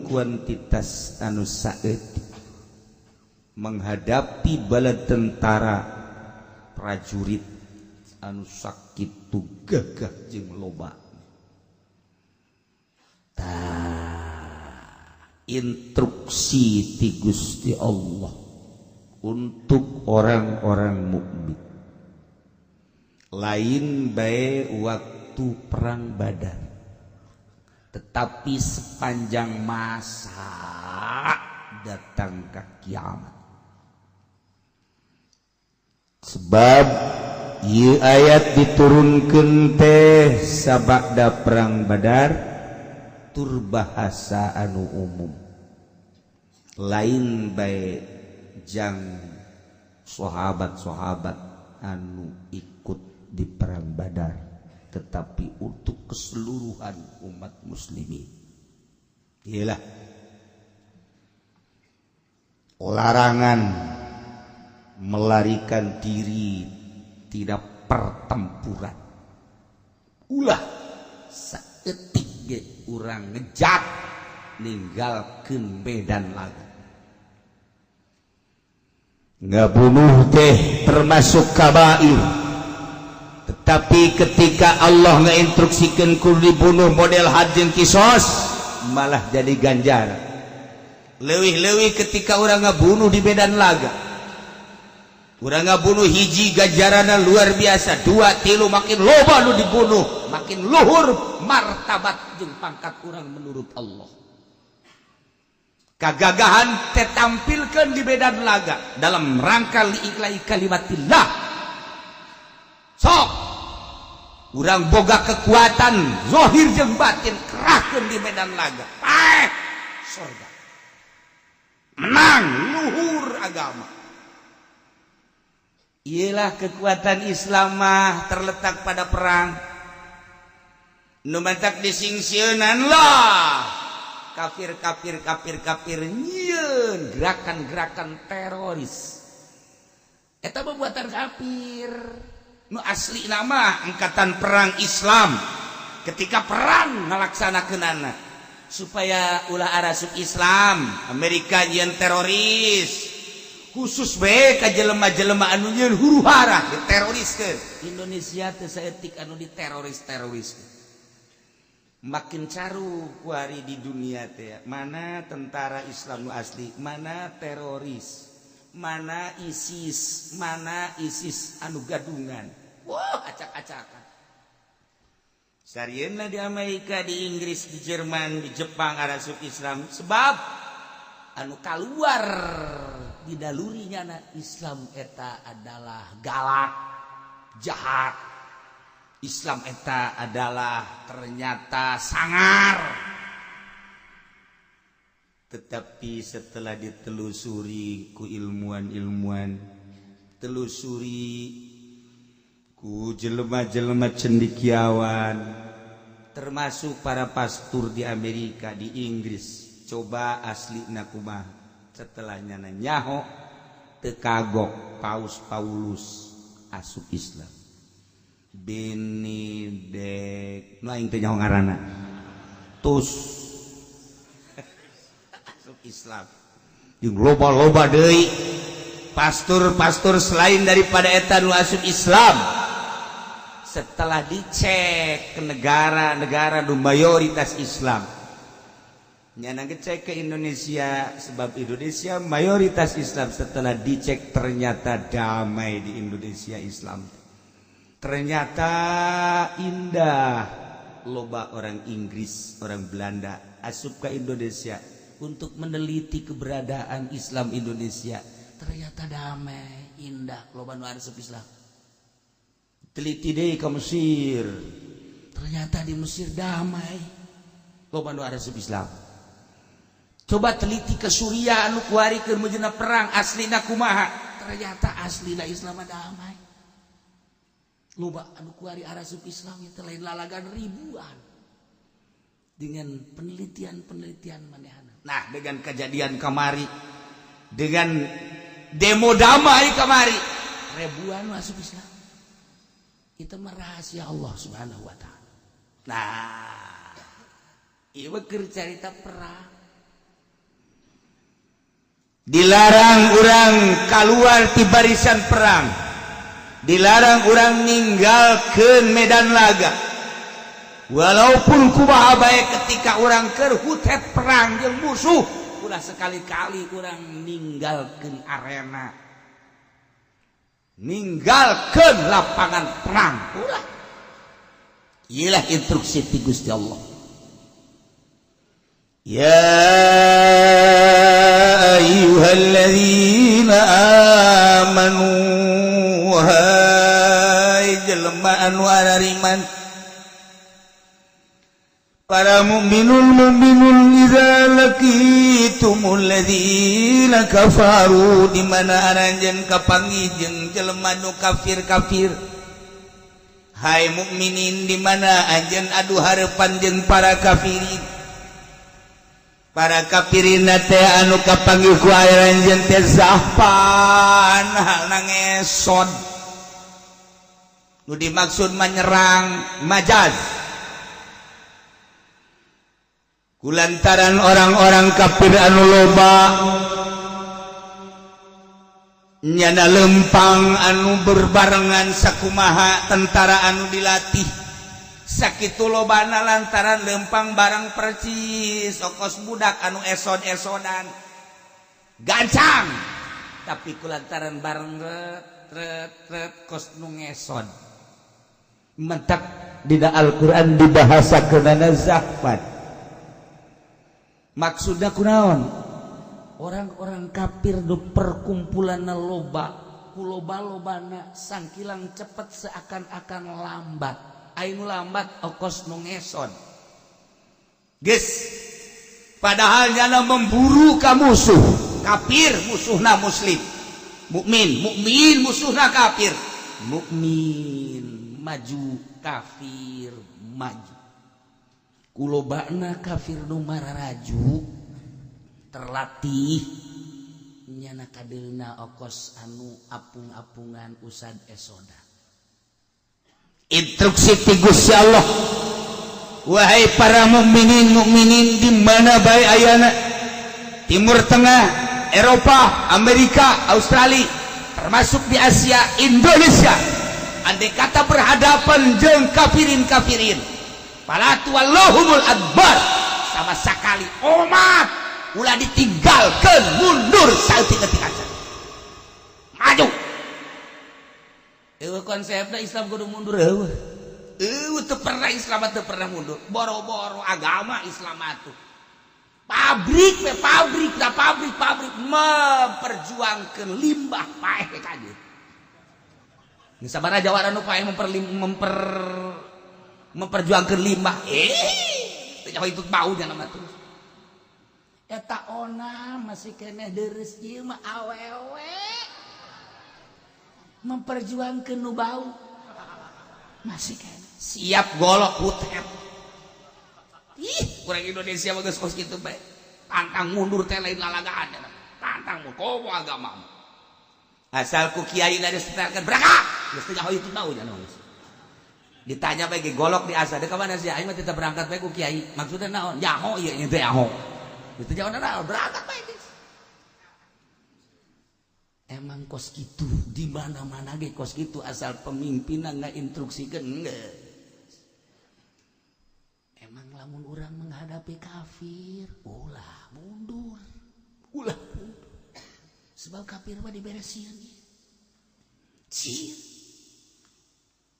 kuantitas anu saeutik menghadapi bala tentara prajurit anu sakitu gagah jeung loba instruksi ti Gusti Allah untuk orang-orang mukmin lain bae waktu perang Badar tetapi sepanjang masa datang ke kiamat sebab ieu ayat diturunkeun teh sabada perang Badar tur bahasa anu umum lain bae jang sahabat-sahabat anu ikut di perang Badar, tetapi untuk keseluruhan umat muslimin. Iyalah larangan melarikan diri tidak pertempuran. Ulah saeutik ge urang ngejat ninggalkeun medan laga. Ngabunuh teh termasuk kabair, tetapi ketika Allah ngeinstruksikeun kudu dibunuh model had jeung kisos malah jadi ganjaran. Leuwih-leuwih ketika urang ngabunuh di medan laga, urang ngabunuh hiji ganjaranna luar biasa, 2 3 makin loba nu dibunuh, makin luhur martabat jeung pangkat urang menurut Allah. Kegagahan ditampilkan di medan laga dalam rangka liiklai kalimatillah. Sok urang boga kekuatan zahir jeung batin kerahkeun di medan laga, surga menang luhur agama. Ialah kekuatan Islam mah terletak pada perang. Nu mantak disingsieunan lah kafir nyieun gerakan-gerakan teroris. Eta buatan kafir. Nu asli nama angkatan perang Islam. Ketika perang ngalaksanakeunana supaya ulah arasuk Islam, Amerika nyieun teroris. Khusus bae ka jelema-jelema anu nyieun huru-hara diteroriskeun. Indonesia teu saeutik anu diteroris-teroriskeun. Makin caru kuari di dunia teh, mana tentara Islam nu asli, mana teroris, mana ISIS anu gadungan. Wah, acak-acakan. Sarieuna di Amerika, di Inggris, di Jerman, di Jepang arasuk Islam, sebab anu kaluar di dalurinya Islam eta adalah galak, jahat. Islam eta adalah ternyata sangar. Tetapi setelah ditelusuri ku ilmuwan-ilmuwan, telusuri ku jelema-jelema cendekiawan, termasuk para pastor di Amerika, di Inggris, coba aslina kumaha. Setelahnya nyaho teu kagok Paus Paulus asup Islam. Benedek nu aing teh nyaho ngaranna tus asup Islam. Jeung loba-loba deui pastor-pastor selain daripada eta nu asup Islam. Setelah dicek ke negara-negara nu mayoritas Islam, nyana ngecek ke Indonesia, sebab Indonesia mayoritas Islam. Setelah dicek ternyata damai di Indonesia Islam. Ternyata indah. Loba orang Inggris, orang Belanda asup ke Indonesia untuk meneliti keberadaan Islam Indonesia. Ternyata damai, indah. Loba nu asup Islam. Teliti deui ka Mesir. Ternyata di Mesir damai. Loba nu asup Islam. Coba teliti ke Suriah anu kuarikeun mujuna perang, aslina kumaha? Ternyata aslina Islam damai. Loba anu kuari arasup Islam itu lain lalagan ribuan dengan penelitian manehana. Nah, dengan kejadian kamari, dengan demo damai kamari, ribuan masuk Islam. Itu rahasia Allah Subhanahu wa taala. Nah, ieu keur carita perang. Dilarang urang keluar ti barisan perang. Dilarang orang ninggalkeun medan laga. Walaupun kumaha bae ketika orang keur hutet perang jeung musuh, ulah sekali-kali orang ninggalkeun arena, ninggalkeun lapangan perang. Ulah. Iyalah instruksi ti Gusti Allah. Ya ayyuhalladzina amanu, wahai jelema anu arariman, para mukminun idza laqitumul ladzina kafaru, di mana aranjeun kapanggih jeung jelema nu kafir-kafir. Hai mukminin di mana anjeun adu hareupan jeung para kafirin. Para kafirin teh anu kapanggih ku anjeun teh zahfan halna ngesod. Nu dimaksud menyerang majaz. Kulantaran orang-orang kafir anu loba nyana lempang anu berbarengan sakumaha tentara anu dilatih sakitu lobana lantaran lempang barang percis okos budak anu esod-esodan gancang tapi kulantaran bareng ret kos nu ngesod mentak dina Al-Qur'an dibahasakeunana zahfat maksudna kunaon. Orang-orang kafir do perkumpulan loba kuloba-lobana sangkilang cepet seakan-akan lambat ainu lambat okos nu ngesod geus padahal nyana memburu ka musuh kafir musuhna muslim mukmin musuhna kafir mukmin maju kafir maju kulobana kafir nu mararaju terlatih nyana kadelna okos anu apung-apungan usad esoda instruksi ti Gusti Allah wahai para mukminin di mana bae ayana Timur Tengah Eropa Amerika Australia termasuk di Asia Indonesia andai kata berhadapan jeung kafirin palatu wallahumul adbar sama sakali umat ulah ditinggalkan mundur saeutik-eutik aja maju eueuh konsepna Islam kudu mundur eueuh teu pernah Islam teu pernah mundur boro-boro agama Islam atuh pabrik memperjuangkan limbah paeh ka dieu geus sabaraha jawara nu paeh memperjuangkan limbah teu nyaho itu bau nya nama tuh eta ona masih keneh deres ieu mah awewe memperjuangkeun nu bau masih keneh siap golok hutet urang Indonesia mah geus kos kitu bae tantang mundur teh lain lalagaan tantang mun komo agama asal ku kiai na disetelkeun berangkat geus teu nyaho itu bau nya ditanya bae ge golok di asa deuk ka mana sih aing mah teu berangkat bae ku kiai maksudna naon nyaho ieu teh nyaho itu jawaban berangkat baik. Emang kos gitu di mana-mana ge kos gitu asal pemimpinna ngainstruksikeun enggak. Emang lamun urang menghadapi kafir, ulah mundur. Sebab kafir mah diberesieun.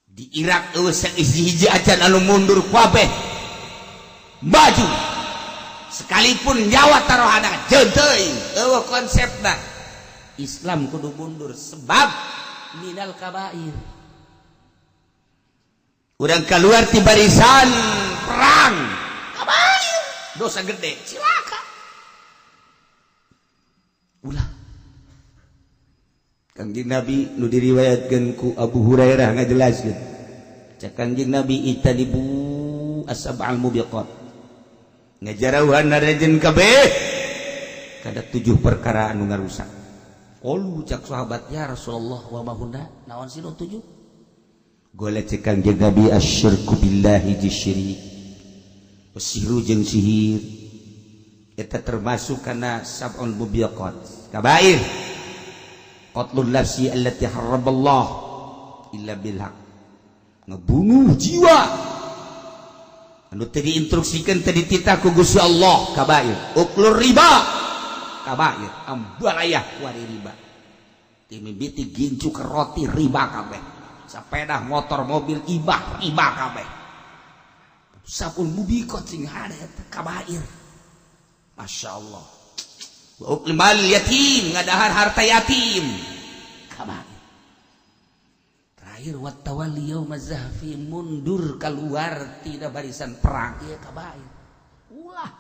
Di Irak eueuh hiji acan anu mundur kabeh. Maju. Sekalipun nyawa taruhana jenteuing eueuh konsepna Islam kudu mundur sebab minal kabair urang keluar ti barisan perang kabair dosa gede cilaka ulah Kangjeng Nabi nu diriwayatkeun ku Abu Hurairah ngajelaskeun cak Kangjeng Nabi itanibu as-sab'al mubiqat ngajarauhan narejen kabeh kada 7 perkara anu ngarusak. Qalu cak sahabat ya Rasulullah wa mahunna naon sih 7? Golek cek Kangjeng Nabi asyirku billahi jisyirik. Sihru jeung sihir eta termasuk kana sab'ul mubiqat. Kabair. Qatlun nafsi allati harraballah illa bil haq. Ngebunuh jiwa anu teu diinstruksikeun teu dititah ku Gusti Allah kabair uklur riba kabair ambalayah wari riba ti mimiti gincu ke roti riba kabeh sepeda motor mobil riba kabeh sabun mubiqat sing hade kabair masyaallah wa ukul mal yatim ngadahar harta yatim kabair terakhir wat tawalli yaumaz zahfi mundur keluar tidak barisan perang ieu kabair ulah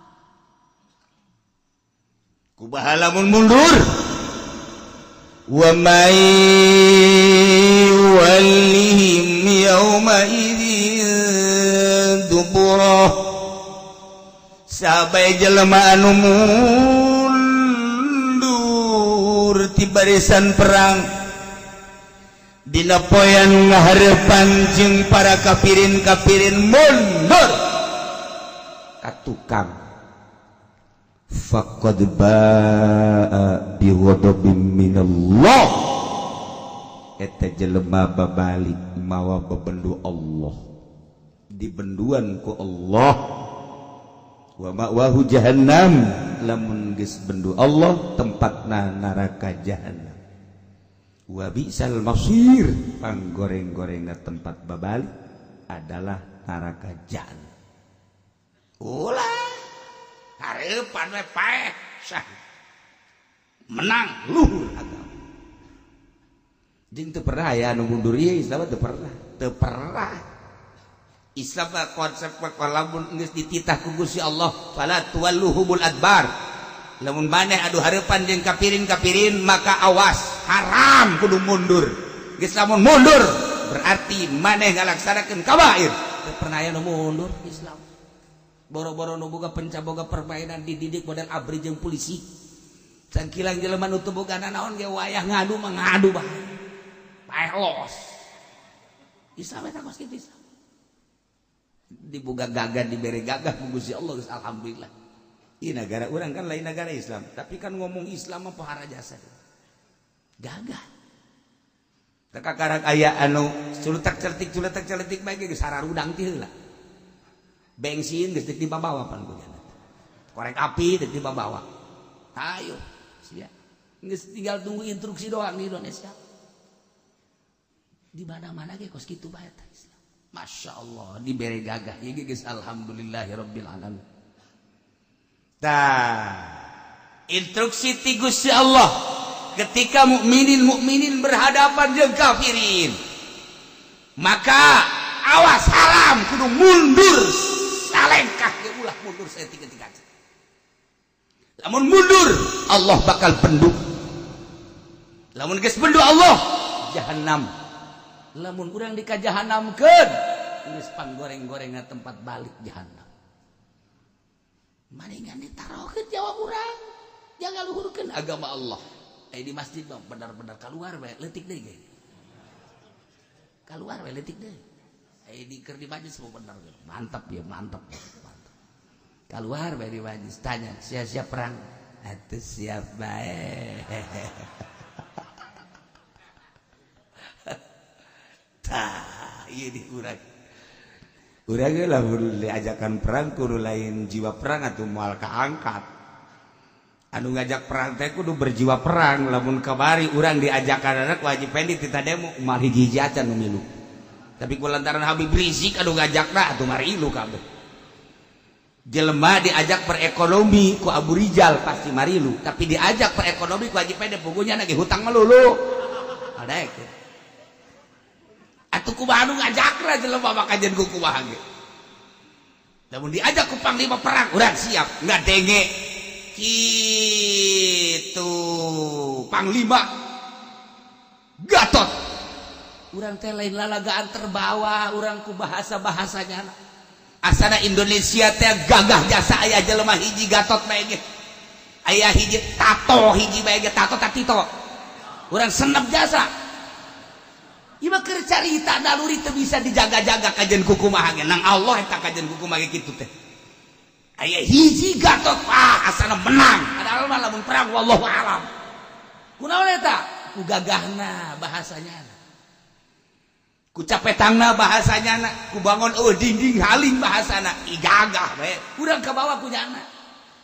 kubaha lamun mundur wa may walihim yaumaidin dubura sabai jelema anu mundur ti barisan perang dina poean ngahareupan jeung para kafirin mundur ka tukang faqad baa bi ghadabin minallah eta jelema babalik mawa bebendu Allah dibenduan ku Allah wa ma'wahu jahannam lamun geus bendu Allah tempatna neraka jahannam wa bi'sal masir panggoreng-gorengna tempat babalik adalah neraka jahannam ulah hareupan we paeh sah menang luhur agama jeung teu pernah aya anu mundur ieu Islam teu pernah Islam konsep lamun geus dititah ku Gusti Allah fala tuwalluhumul adbar lamun maneh adu hareupan jeung kapirin maka awas haram kudu mundur geus lamun mundur berarti maneh ngalaksanakeun kabair teu pernah aya nu mundur Islam boro-boro nu boga pencaboga permainan dididik model abri jeung polisi cangkilang jelema nu teu bogana naon ge wayah ngadu mah ngadu bae paeh los Islam eta kos kitu Islam dibuka gagah diberi gagah ku Gusti Allah geus alhamdulillah. Ieu negara urang kan lain negara Islam, tapi kan ngomong Islam mah pohara jasa. Gagah. Teu kakarang aya anu culetak-celetik bae geus sararudang ti heula. Bensin geus deuk dibabawa pan kujana. Korek api deuk dibabawa. Ayo, sia. Geus tinggal tunggu instruksi doang di Indonesia. Di mana-mana ge kos kitu bae eta Islam. Masya Allah diberi gagah ya guys alhamdulillahirabbil alamin. Instruksi ti Gusti Allah ketika mukminin berhadapan jeung kafirin maka awas haram kudu mundur salengkah ge ulah mundur saeutik-eutik. Lamun mundur Allah bakal bendu. Lamun geus bendu Allah jahannam. Lamun urang di ka jahanamkeun geus panggoreng-gorengan tempat balik jahanam maningan ditarokeun jawab urang jangan luhurkeun agama Allah di masjid mah benar-benar keluar bae leutik deui ge keluar bae leutik deui di keur di majelis mah bener mantap ya mantap keluar bae di majelis tanya siap-siap perang atuh siap bae iya di urang ge lamun diajakan perang kudu lain jiwa perang atuh moal kaangkat anu ngajak perang teh kudu berjiwa perang lamun kabari urang diajakan anak wajib pendi tita demo moal hiji-hiji acan nu milu tapi kulantaran Habib Rizik anu ngajakna atuh mari ilu kabeh jelema diajak perekonomi ku Abu Rijal pasti mari ilu tapi diajak perekonomi ku wajib pendi pugunya lagi hutang melulu ada ke atuh kumaha nu ngajakna jelema mah kajen ku kumaha ge. Lamun diajak ku panglima perang urang siap, ngadenge kitu panglima Gatot. Urang teh lain lalagaan terbawa urang ku bahasa-bahasanya. Asana Indonesia teh gagah jasa aya jelema hiji Gatot bae ge. Aya hiji tato hiji bae ge tato tatito. Urang senep jasa. Ieu mah keur carita naluri teu bisa dijaga-jaga kajen ku kumaha ge nang Allah eta kajen ku kumaha kitu teh. Aya hiji Gatot asana menang. Padahal mah lamun perang wallahu alam. Kunaon eta? Ku gagahna bahasanya. Ku capetangna bahasanya, ku bangun dinding haling bahasana, igagah bae. Urang ka bawah ku nyana.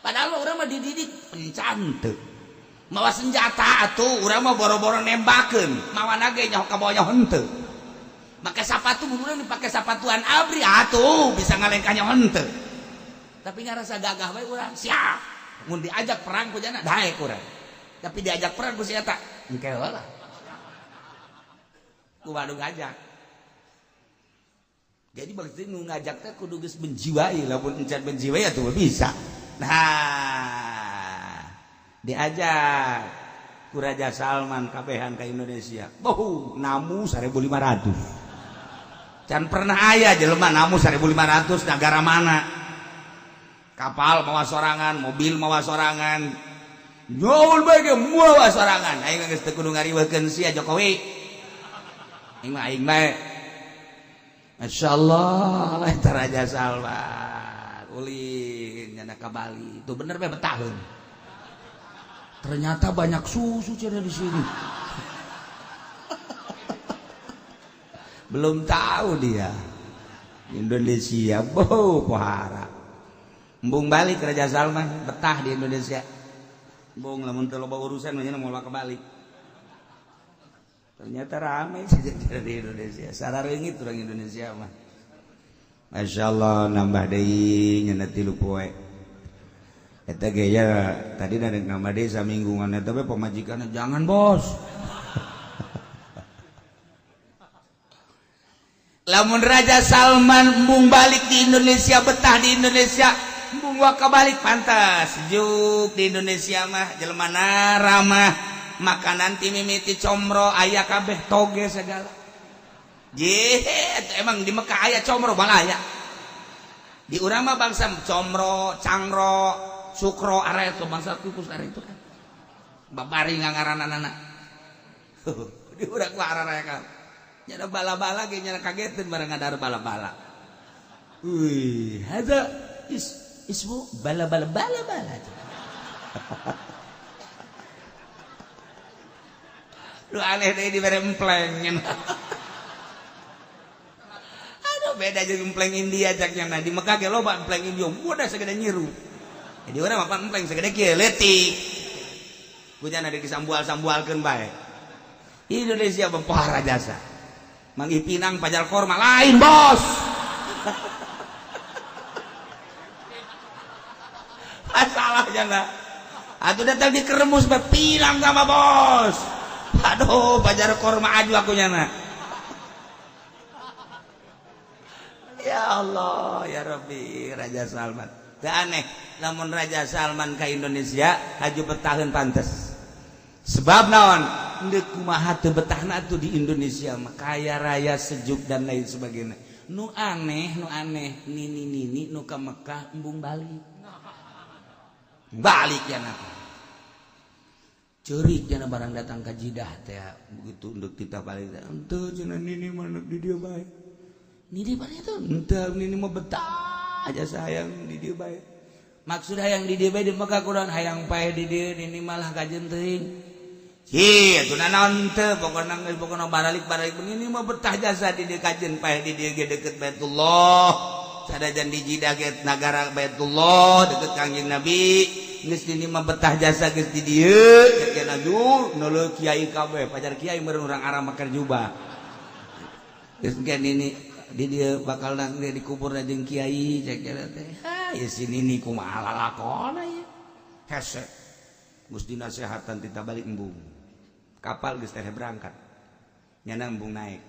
Padahal urang mah dididik pencan teu. Mawa senjata atuh urang mah boro-boro nembakeun mawana ge nyaho ka bawah nyaho henteu make sapatu mun urang dipake sapatuan abri atuh bisa ngalengkah nyaho henteu tapi ngarasa gagah bae urang siap mun diajak perang ku jana daek urang tapi diajak perang ku sia eta engke heula ku baru ngajak jadi maksudna nu ngajak teh kudu geus menjiwai lamun encan menjiwai atuh bisa nah diajak ku Raja Salman kabehan ke Indonesia bohu namu 1.500 can pernah aya jelema namu 1.500 negara mana kapal mawa sorangan mobil mawa sorangan nyaul bae mawa sorangan aing geus teu kudu ngariweukeun sia Jokowi aing mah masyaallah eta Raja Salman ulin nyana ka Bali itu bener bae betaheun ternyata banyak susu cenah di sini belum tahu dia Indonesia pohara embung balik Raja Salman betah di Indonesia embung lamun teu loba urusan nya mau ka Bali ternyata ramai saja di Indonesia sarareungit orang Indonesia mah masyaallah nambah deui nyana 3 poe eta ge ya tadi ngadeg nambah deui samingguan eta we pamajikanna jangan bos lamun Raja Salman embung balik di Indonesia betah di Indonesia embung ka balik pantas sejuk di Indonesia mah jelema ramah makanan ti mimiti comro aya kabeh toge segala emang di Mekah aya comro malah aya di urang mah bangsa comro cangro sukro are itu bangsa kupus are itu kan babari ngangaranan di urang ku arana kan nya bala-bala ge nya kageteun bareng ngadar bala-bala hada ismu bala-bala lu aneh deh di bare empleng aduh beda jeung empleng India caknya nah di Mekah ge loba empleng India udah segede nyiru jadi urang apa empleng segede kieu leutik punyana di sambual-sambualkeun bae Indonesia bempahara jasa Mang Ipinang pajar korma lain bos masalah jana atuh datang dikeremus bae pinang sama bos aduh pajar korma aju aku nyana ya Allah ya Rabbi Raja Salman teu aneh lamun Raja Salman ka Indonesia haju betaheun pantes sebab naon deuk kumaha teu betahna tuh di Indonesia mah kaya raya sejuk dan lain sebagainya nu aneh nini nu ka Mekah embung balik ya na ceurik cenah barang datang ka Jidah teh begitu endeuk kita balik henteu cenah nini mah di dieu bae nini bari itu henteu nini mah betah aja sayang di dieu bae maksud hayang di dieu bae di Mekah kunaon hayang pae di dieu nini malah kajeun teuing atuh naon teu pokona balik nini mah betah jasa di dieu kajeun pae di dieu ge deukeut Baitullah sadajan di Jidah ge nagara Baitullah deukeut Kangjeng Nabi geus ini mah betah jasa geus di dieu ceuk aju nuleuh kiai kabeh pacar kiai meureun urang Arab makar jubah geus engke nini di dieu bakal nang dikubur jeung kiai ceuk teh ieu si nini kumaha lalakonna ieu hese mesti nasehatan tita balik embung kapal geus teh berangkat nyana embung naik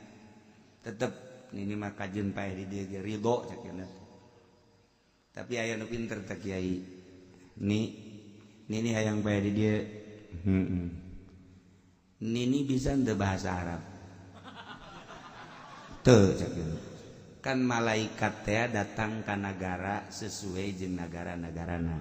tetep nini mah kajeun paeh di dieu ge ridho ceuk tapi aya nu pinter teh kiai Nini hayang bae di dia Nini bisa ente bahasa Arab teu kan malaikat teh datang ke negara sesuai jeung negara-negarana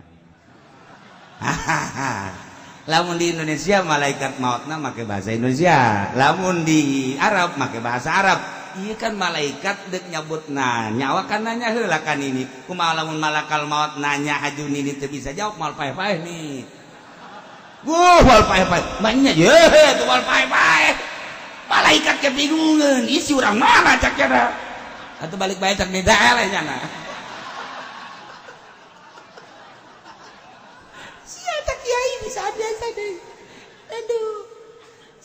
lamun di Indonesia malaikat mautna make bahasa Indonesia lamun di Arab make bahasa Arab iya kan malaikat dek nyebutna nyawa kan nanya heula kan ini kumaha lamun malakal maut nanya aju nini teu bisa jawab mal paeh-paeh nih wal paeh-paeh banyak ye tuh wal paeh-paeh malaikat kebingungan isi urang mana cak cenah atuh balik bae cak di daerah nya sia tak kiai bisa biasa deh aduh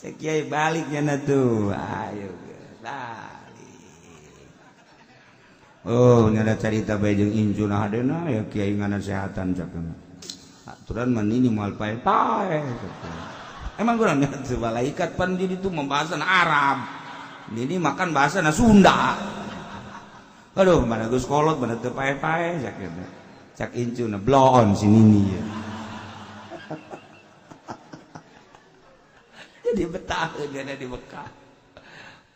cak kiai balik nya tuh ayo balik oh nyada carita bae jeung incuna hadena ya kiai ngana sehatan cakna aturan mah ini moal pae-pae emang kurang teu malaikat pan di ditu membahasa Arab ini makan bahasa Sunda aduh mana geus kolot mana teu pae-pae cakna cak incuna blow on sinini ya jadi betah dia di Mekah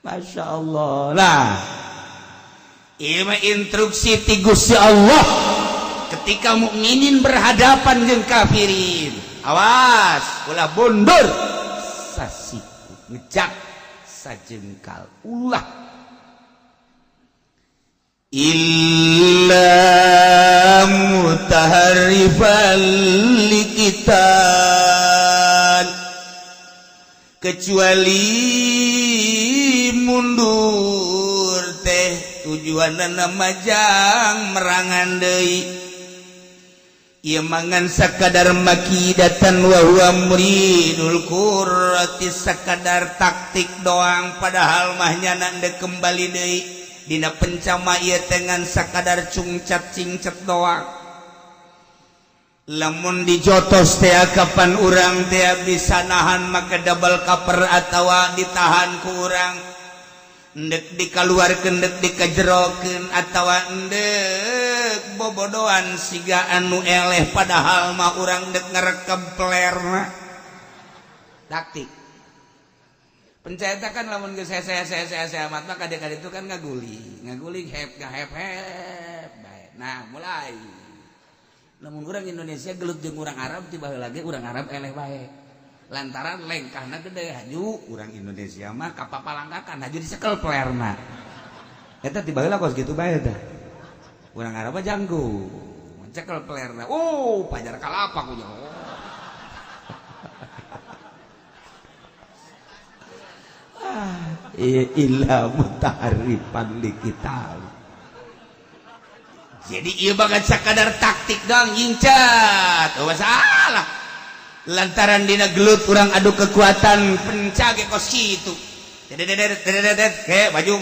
Masya Allah lah Ieu mah instruksi ti Gusti Allah ketika mukminin berhadapan jeung kafirin. Awas, ulah mundur sasiku, ngejak sajengkal ulah. Illa mutaharrifan liqital, kecuali mundur teh tujuanna majang merangan deui. Ieu mangan sakadar makidatan wa huwa muridul qurrati, sakadar taktik doang padahal mah nyana ende kembali deui dina pencama ieu dengan sakadar cungcat cingcet doang. Lamun dijotos teh kapan urang teh bisa nahan maka double cover atawa ditahan ku urang, endek dikaluarkeun endek dikajerokeun atawa endek bobodoan siga anu eleh padahal mah urang endek ngarekeb plerna. Taktik pencetakan lamun geus saya amat mah kadek-kadek itu kan ngaguling hep bae. Nah mulai lamun urang Indonesia gelut jeung urang Arab tiba lagi urang Arab eleh bae lantaran lengkahna gede haju urang Indonesia mah kapapalangkakan haju disekel plerna eta tiba heula kos kitu bae tah. Urang Arab mah janggo cekel plerna pajar kalapa kunya. Illa mutaharrifan liqital. Jadi ieu banget sakadar taktik dong ngincat. Masalah. Lantaran dina gelut urang adu kekuatan pencage kos kitu. Maju.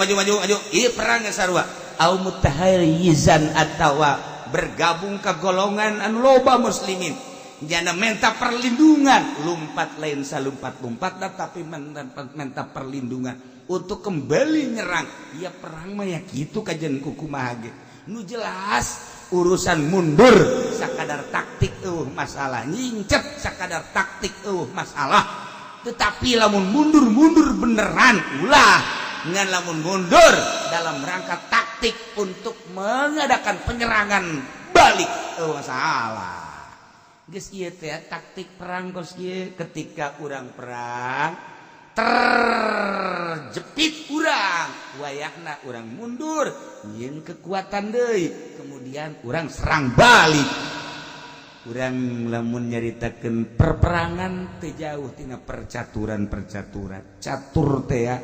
Ieu perang sarua. Au mutahayyizan atawa bergabung ke golongan anu loba muslimin. Jana minta perlindungan, lumpat lain salumpat-lumpat tapi minta perlindungan untuk kembali nyerang. Ya perang mah ya kitu kajen kukumaha ge. Nu jelas urusan mundur sakadar taktik masalah, nyincet sakadar taktik masalah. Tetapi lamun mundur beneran ulah ngan lamun mundur dalam rangka taktik untuk mengadakan penyerangan balik masalah. Geus ieu teh taktik perang kos ieu ketika urang perang terjepit urang wayahna urang mundur nyieun kekuatan deui kemudian urang serang balik. Urang lamun nyaritakeun perperangan teu jauh tina percaturan catur teh ya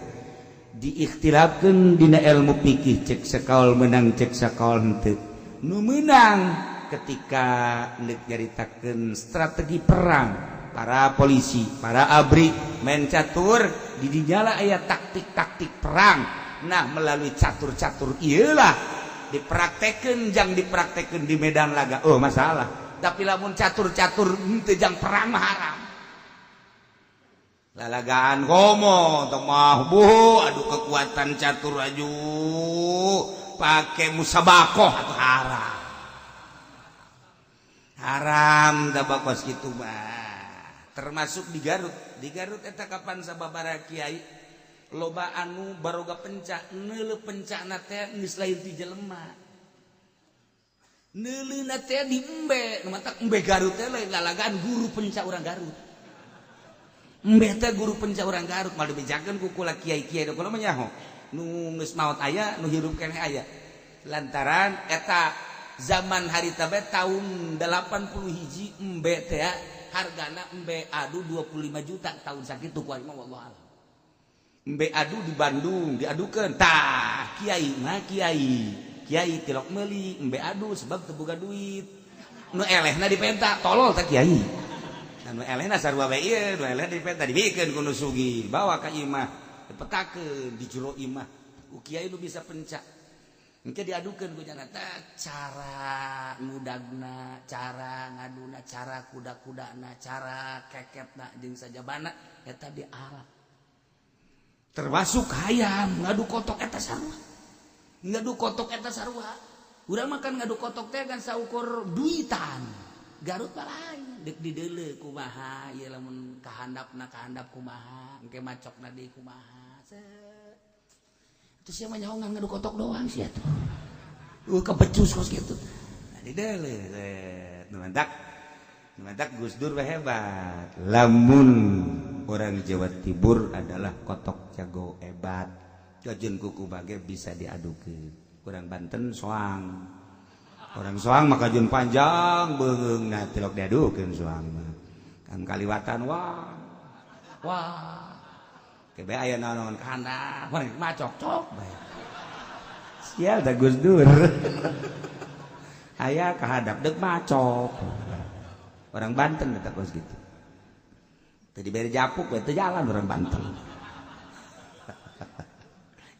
diikhtilafkeun dina ilmu fikih cek sakaol menang cek sakaol henteu. Nu meunang ketika hendak nyaritakeun strategi perang para polisi, para abri main catur di dinyala aya taktik-taktik perang. Nah melalui catur-catur iyalah dipraktekeun jang dipraktekeun di medan laga masalah. Tapi lamun catur-catur teu jang perang mah haram. Lalagaan komo teu mah adu kekuatan catur aju pake musabakoh atuh haram da bakos kitu mah. Termasuk di Garut eta kapan sababaraha kiai loba anu baroga pencak neuleuh pencana teh geus lain ti jelema. Neuleuhna teh di embe, nu matak embe Garut teh lain lalagaan guru pencak urang Garut. Embe teh guru pencak urang Garut malah dibejakeun ku kula kiai-kiai da kula mah nyaho. Nu geus maot aya, nu hirup keneh aya. Lantaran eta zaman harita bae tahun 81 embe teh hargana embe adu 25 juta tahun sakitu ku imam wallahu alam. Embe adu di Bandung diadukeun tah kiai tilok meuli embe adu sebab teu boga duit. Nu elehna dipenta tolol tah kiai. Nu elehna sarua bae ieu nu elehna dipenta dibikeun ku nu sugih bawa ka imah dipetakeun di jero imah ku kiai nu bisa pencak. Engke diadukeun ku janata cara ngudagna, cara ngaduna, cara kuda-kudana, cara keketna jeung sajabana eta diarah. Termasuk hayam ngadu kotok eta sarua. Ngadu kotok eta sarua. Urang makan ngadu kotok teh kan saukur duitan. Garut mah lain, deuk dideuleuh kumaha ieu lamun kahandapna kahandap kumaha, engke macokna deui kumaha. Itu siapa nyaho ngadu kotok doang sih atuh. kepecus kos gitu. Nah, numantak Gus Dur hebat. Lamun orang Jawa Timur adalah kotok jago hebat. Kajen kuku bage bisa diadukeun. Orang Banten soang. Orang soang maka kajen panjang beung nah tilok diadukeun soang mah. Kan kaliwatan wah. Kebe aya naon ka handap, mari macok-cok bae. Sial da Gus Dur. Aya ka hadap deuk macok. Orang Banten eta kos gitu. Tadi bere japuk we teu jalan orang Banten.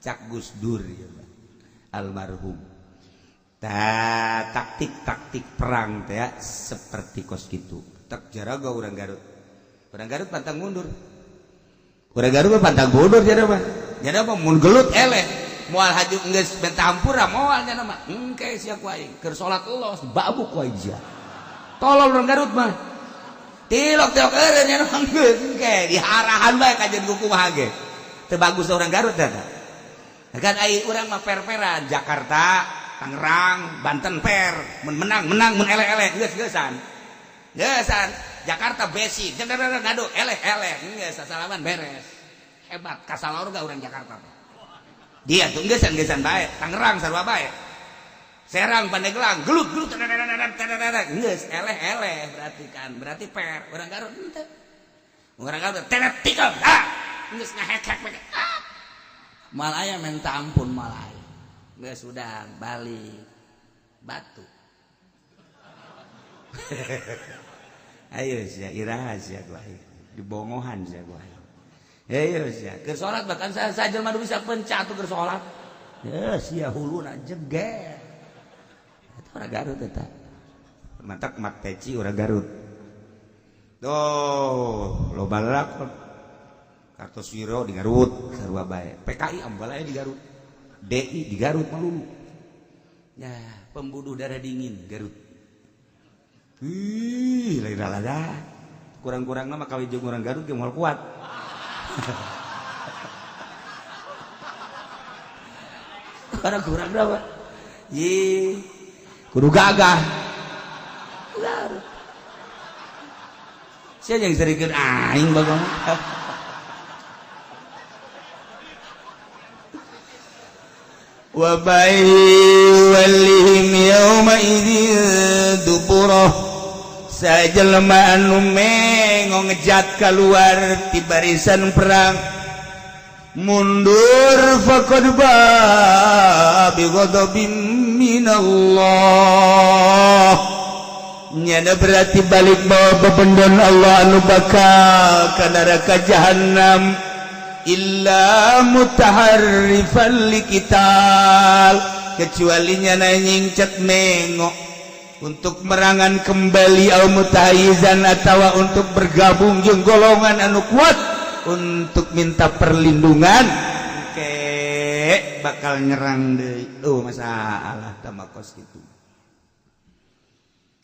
Cak Gus Dur ya, almarhum. Taktik perang teh ya, seperti kos gitu. Tak jaraga orang Garut. Orang Garut pantang mundur. Orang Garut pantang mundur jadi apa? Jadi apa? Mun gelut eleh. Moal haju geus bentahampura moal nya mah. Engke sia ku aing keur salat elos babuk ku aja. Tolol orang Garut mah. Tilok eureun nya mah geus engke diharahan bae kajen kuku mah ge. Teu bagus orang Garut eta. Kan ai urang mah per-peran Jakarta, Tangerang, Banten per, mun menang mun eleh-eleh geus-geusan. Geusan Jakarta besi, ngadu eleh-eleh geus salaman beres. Hebat kasalaur ga urang Jakarta. Dia tuh geusan bae, Tangerang sarua bae. Serang Pandeglang gelut geus eleh-eleh berarti per. Urang Garut henteu. Urang Garut tenet tikam. Geus ngahek-hek. Mal aya minta ampun mal aya. Geus sudah balik batu. Ayo sia iraha sia ku aing. Dibongohan sia ku aing. Ayo sia keur salat bahkan saja mah bisa pencak tuh keur salat. Ya sia huluna jeger. Eta urang Garut eta. Mantak mak peci urang Garut. Tuh loba lakon. Kartoswiro di Garut sarua bae. PKI ambalaya di Garut. DI di Garut melulu. Ya, pembunuh darah dingin Garut. Lain lalaga. Kurang-kurang nama kawin orang Garut ge moal kuat. Kurang berapa? Kudu gagah. Garut. Sia yang serikeun aing bagong. Wa bayyalihim yauma idzin duburah sajelema anu mengo ngejat keluar ti barisan perang mundur faqad ba bi ghadabin minallah nyana berarti balik bawa bebendon Allah anu bakal ka neraka jahannam illa mutaharrifan liqital kecuali nyana nyingcet mengo untuk merangan kembali au mutahizan atawa untuk bergabung jeung golongan anu kuat untuk minta perlindungan bakal nyerang deui masalah tamakos kitu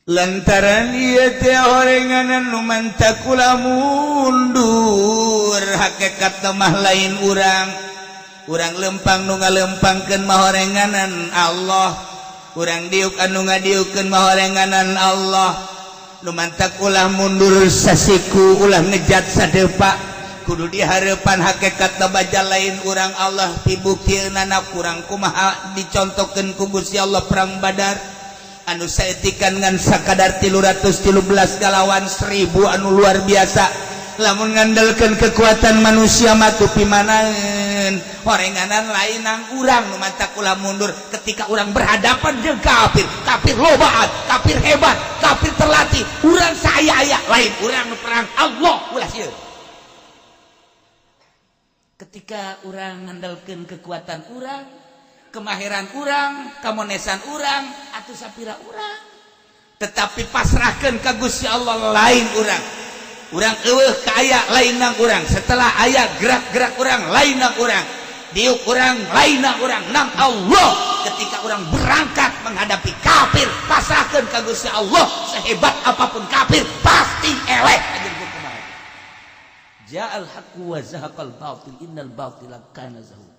lantaran ieu teh horenganan nu mantak ulah mundur hakikat mah lain urang lempang nu ngalempangkeun mah horenganan Allah urang diuk anu ngadiukeun mah horenganan Allah nu mantak ulah mundur sasiku ulah ngejat sadepa kudu dihareupan hakikat baja lain urang Allah pibuktieunaana kurang kumaha dicontohkeun ku Gusti Allah perang Badar anu saetikan ngan sakadar 313 galawan 1000 anu luar biasa lamun ngandalkeun kekuatan manusia matu pimanaeun horenganan lainang urang nu mantak ulah mundur ketika urang berhadapan jeung kafir lobaan kafir hebat kafir terlatih urang saaya lain urang nu perang Allah ulah sieun ketika urang ngandalkeun kekuatan urang kemahiran urang, kamonesan urang, atuh sapira urang. Tetapi pasrahkeun ka Gusti Allah lain urang. Urang eueuh ka aya lainna urang. Setelah aya gerak-gerak urang lainna urang. Diuk urang lainna urang. Nang Allah ketika urang berangkat menghadapi kafir, pasrahkeun ka Gusti Allah sehebat apapun kafir pasti eleh ajeun kumaha. Ja'al haqqu wa zahaqal batil innal batila kana zahuqa.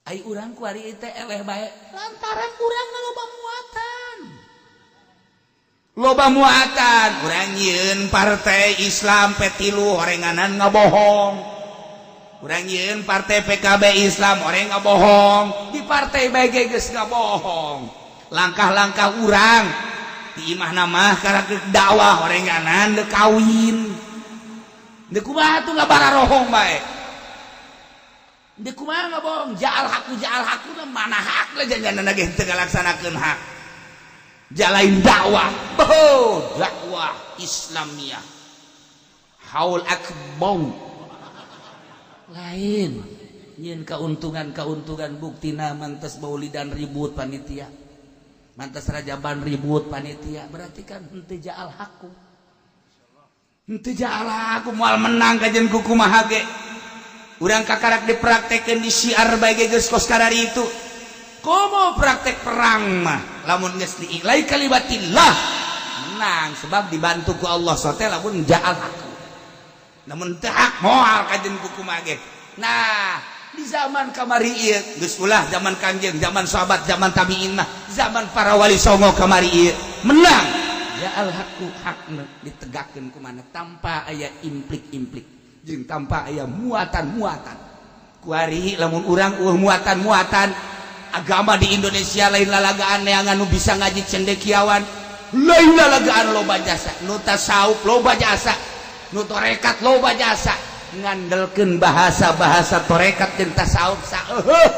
ai urang ku ari teh eleh bae lantaran urang loba muatan. Loba muatan, urang nyieun partai Islam petilu horenganan ngabohong. Urang nyieun partai PKB Islam orang ngabohong. Di partai BG geus ngabohong. Langkah-langkah urang di imahna mah karena dakwah horenganan deu kawin. Deu kumaha tuh ngabararohong bae. Deu kumaha ngabohong, jaal haku mana hak lah jangan ge teu ngalaksanakeun hak. Jalain dakwah, dakwah Islamiyah, haul akbar, lain, nyin keuntungan buktina mantas maulidan ribut panitia, mantas rajaban ribut panitia, berarti kan henteu jaal haku, moal menang kajian kuku mahage, urang kakarak dipraktekeun di syiar bae geus kos karari itu. Komo praktek perang mah lamun geus liilai kalimatillah menang sebab dibantu ku Allah sote lamun jaal aku namun teu hak moal kajeun ku kumaha ge. Nah di zaman kamari ieu geus ulah zaman Kangjeng, zaman sahabat, zaman tabiin mah zaman para wali songo kamari ieu menang jaal hakku hakna ditegakkeun ku mana tanpa aya implik-implik jeung tanpa aya muatan-muatan ku ari lamun urang muatan-muatan agama di Indonesia lain lalagaan yang anu bisa ngaji cendekiawan, lain lalagaan loba jasa, nu tasawuf loba jasa, nu torekat loba jasa, ngandelkeun bahasa-bahasa torekat jeung tasawuf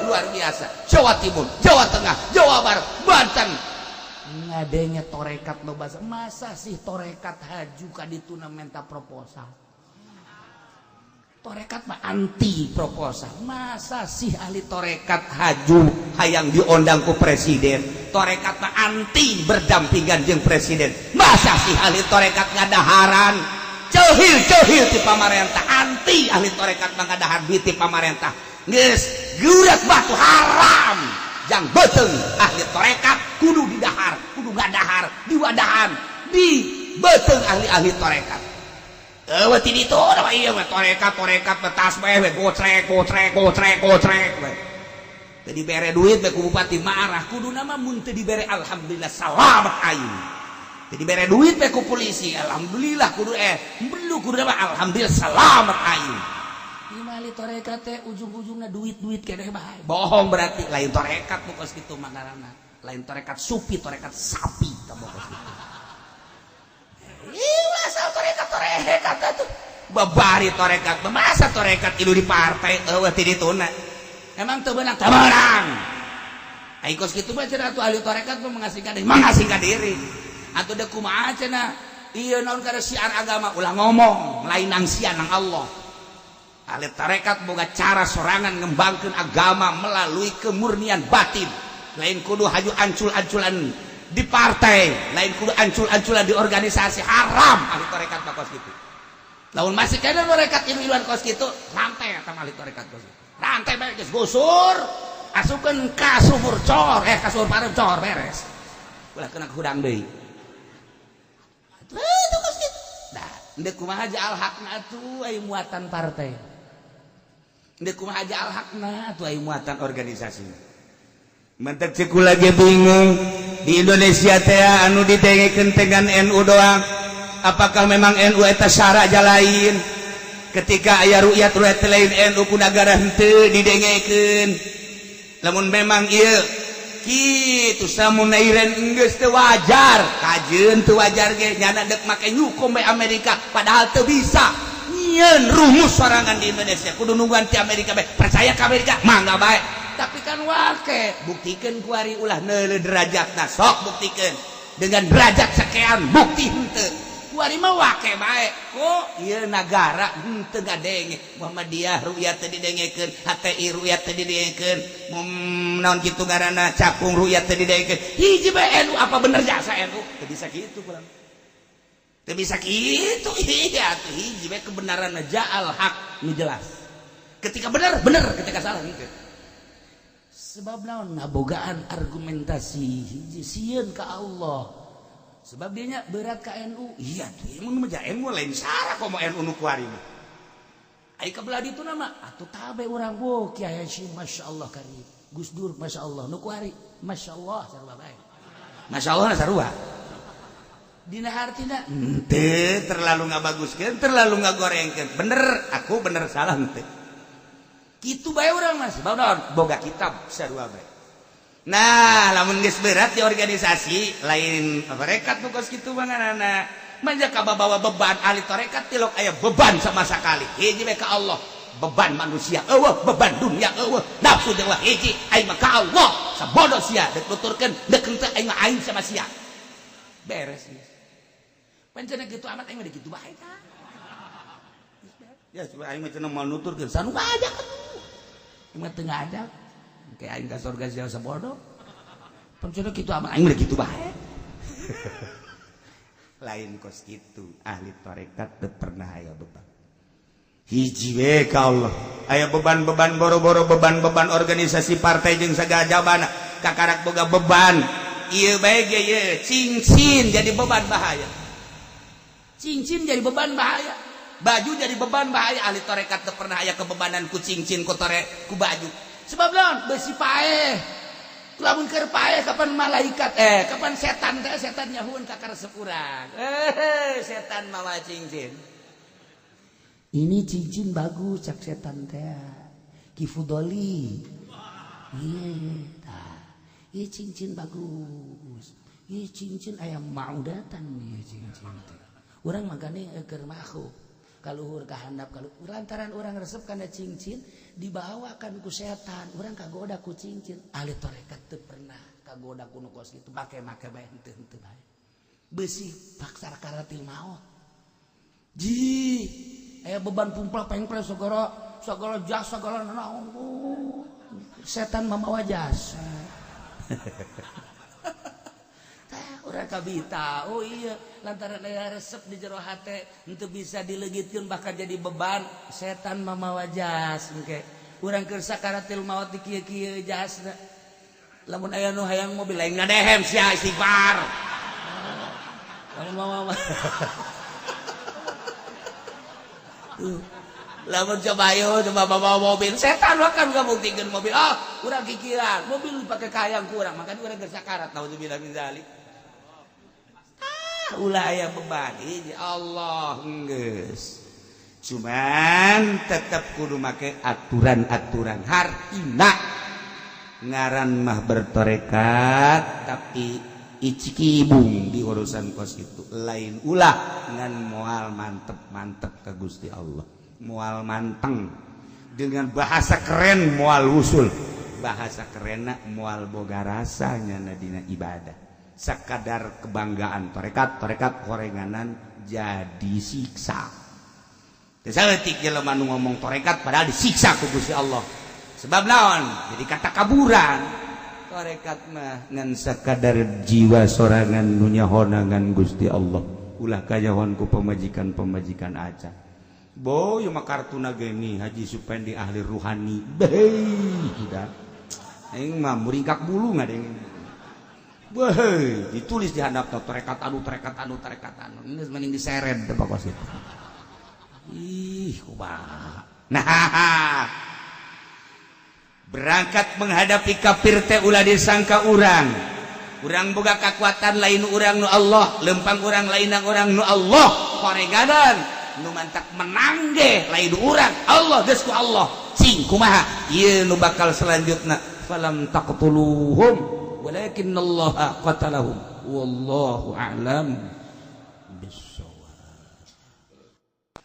luar biasa. Jawa Timur, Jawa Tengah, Jawa Barat, Banten ngadenge torekat loba. Masa sih torekat haju ka dituna menta proposal? Torekat mah anti proposal. Masa sih ahli torekat haju hayang diondang ku presiden? Torekat mah anti berdampingan jeung presiden. Masa sih ahli torekat ngadaharan ceuhil ti pamarentah? Anti ahli torekat mah ngadahar duit ti pamarentah. Geus gurat batu haram. Jang beuteung ahli torekat kudu didahar, kudu ngadahar, diwadahan, di beuteung ahli torekat. Wati itu orang iya torekat betas bae gocrek we. Teu dibere duit bae ku bupati marah kudu nama mun teu dibere alhamdulillah salamet aing. Teu dibere duit bae ku polisi alhamdulillah kudu belu kudu nama alhamdulillah salamet aing. Ieu mah torekat teh ujung-ujungna duit keneh bae. Bohong berarti lain torekat nu kos kitu mangarana. Lain torekat supi, torekat sapi tambah kos kitu. Iya asal torekat tuh babari torekat masa torekat ilu di partai ti dituna emang teu beunang aing kos kitu mah cenah atuh ahli torekat mah mengasingkan diri atuh da kumaha cenah ieu naon kada syiar agama ulah ngomong lain nang sian nang Allah. Ahli torekat boga cara sorangan ngembangkeun agama melalui kemurnian batin, lain kudu haju ancul-anculan di partai, lain kudu ancul-anculan di organisasi. Haram ahli torekat bakos gitu. Lamun masih kena torekat ilu-iluan kos gitu, rantai eta ahli torekat kos gitu. Rantai bae geus gusur, asupkeun ka sumur cor, ka sumur parem cor beres. Ulah kena hudang deui. Atuh kos gitu. Dah, endeu kumaha jaal hakna atuh aya muatan partai. Endeu kumaha jaal hakna atuh aya muatan organisasi. Mantek ceku lagi bingung di Indonesia teh anu didengekeun dengan NU doang. Apakah memang NU eta syara jalain? Ketika aya ru'yat lain NU ku nagara henteu didengekeun. Lamun memang ieu kitu samunaireun geus teu wajar, kajeun teu wajar ge nyana dek make nyukum bae Amerika padahal teu bisa. Nyieun rumus sorangan di Indonesia kudu nungguan ti Amerika bae. Percaya ka Amerika mangga bae. Tapi kan wake buktikan kuari ulah neuleuh derajatna sok buktikan dengan derajat sekian bukti henteu kuari mah wake bae kok ieu nagara henteu ngadenge Muhammadiyah ru'yat teu didengekeun HTI ru'yat teu didengekeun naon kitu ngaranna capung ru'yat teu didengekeun hiji bae NU apa bener jasa NU teu bisa kitu kurang teu bisa kitu iya tuh hiji bae kebenaranna ja'al hak nu jelas ketika bener ketika salah henteu. Sebab naon ngabogaan argumentasi hiji sieun ka Allah. Sebab dia berat ka NU. Iya tuh mun mah NU lain sarah komo NU nu kuari mah. ai kabelah ditu nama atuh tabe urang wo Kiai Hasyim masyaallah karim Gus Dur masyaallah nu kuari masyaallah sarua bae masyaallah sarua dina artina henteu terlalu ngabaguskeun terlalu ngagorengkeun bener aku bener salah henteu kitu bae urang Mas boga kitab sarua bae. Nah lamun geus berat di organisasi lain tarekat nu kos kitu manganana manja kabawa beban ahli tarekat tilok aya beban sama sekali hiji bae ka Allah beban manusia eueuh beban dunia eueuh nafsu dewa hiji aing mah ka Allah sabodo sia dek nuturkeun dek henteu aing mah aing sama sia beres geus pancena kitu amat aing mah kitu bae tah ya coba aing mah cenah mau nuturkeun sanu aja aing mah teu ngadak kayak aing ka surga sia sabodo pancena kitu amat aing mah kitu bae lain kos kitu ahli tarekat teu pernah aya beban hiji we ka Allah aya beban-beban boro-boro beban-beban organisasi partai jeung sagajabana kakarak boga beban ieu bae ge ieu cincin jadi beban bahaya cincin jadi beban bahaya baju jadi beban bahaya ahli tarekat teu pernah aya kebebanan ku cincin ku ku baju sebab naon besi paeh lamun keur paeh kapan malaikat kapan setan teh setan nyahueun ka karesep urang setan mawa cincin ini cincin bagus cak setan teh kifudoli ieu cincin bagus ieu cincin aya maudatan ieu cincin teh urang magane keur makhluk kaluhur kahandap kaluhur lantaran urang resep kana cincin dibawakan ku setan urang kagoda ku cincin ahli tarekat teu pernah kagoda ku nu kos kitu make-make bae henteu bae besi paksa karatil maot ji aya beban pumpal pengpel sagala jas sagala naon setan mamawa jasa urang kabita oh iya lantaran aya resep di jero hate henteu bisa dileugitkeun bakal jadi beban setan mamawa jas engke urang keur sakaratil maut di kieu-kieu jasna lamun aya nu hayang mobil lain ngadehem sia istighfar lamun mama lamun coba ayo coba bawa mobil setan kan ngabuktikeun mobil urang kikiran mobil pake kayang kurang makanya urang keur sakarat naudzubillah min zalik ulah aya beban hiji Allah geus cuman tetap kudu make aturan-aturan hartina ngaran mah bertarekat tapi icikibung di urusan kos itu lain ulah ngan moal mantep ka Gusti Allah moal manteng dengan bahasa keren moal usul bahasa kerenna moal boga rasanya dina ibadah sakadar kebanggaan tarekat korenganan jadi siksa saeutik jelema nu ngomong tarekat padahal disiksa ku Gusti Allah sebab naon jadi kata kaburan tarekat mah ngan sakadar jiwa sorangan nu nyahonangan Gusti Allah ulah kajahon ku pemajikan aca boy mah kartuna geni Haji Supendi ahli ruhani beuh udah aing mah muringkak bulu ngadeng weh ditulis di handap tarekat anu ini mending diseret teh pokos itu ih kumaha nah berangkat menghadapi kafir teh ulah disangka urang boga kekuatan lain urang nu Allah lempang urang lainang urang nu Allah korenganan nu mantak menang ge lain urang Allah geus ku Allah cing kumaha ieu nu bakal selanjutna falam taqtuluhum walakinnallaha qatalahum wallahu a'lam bis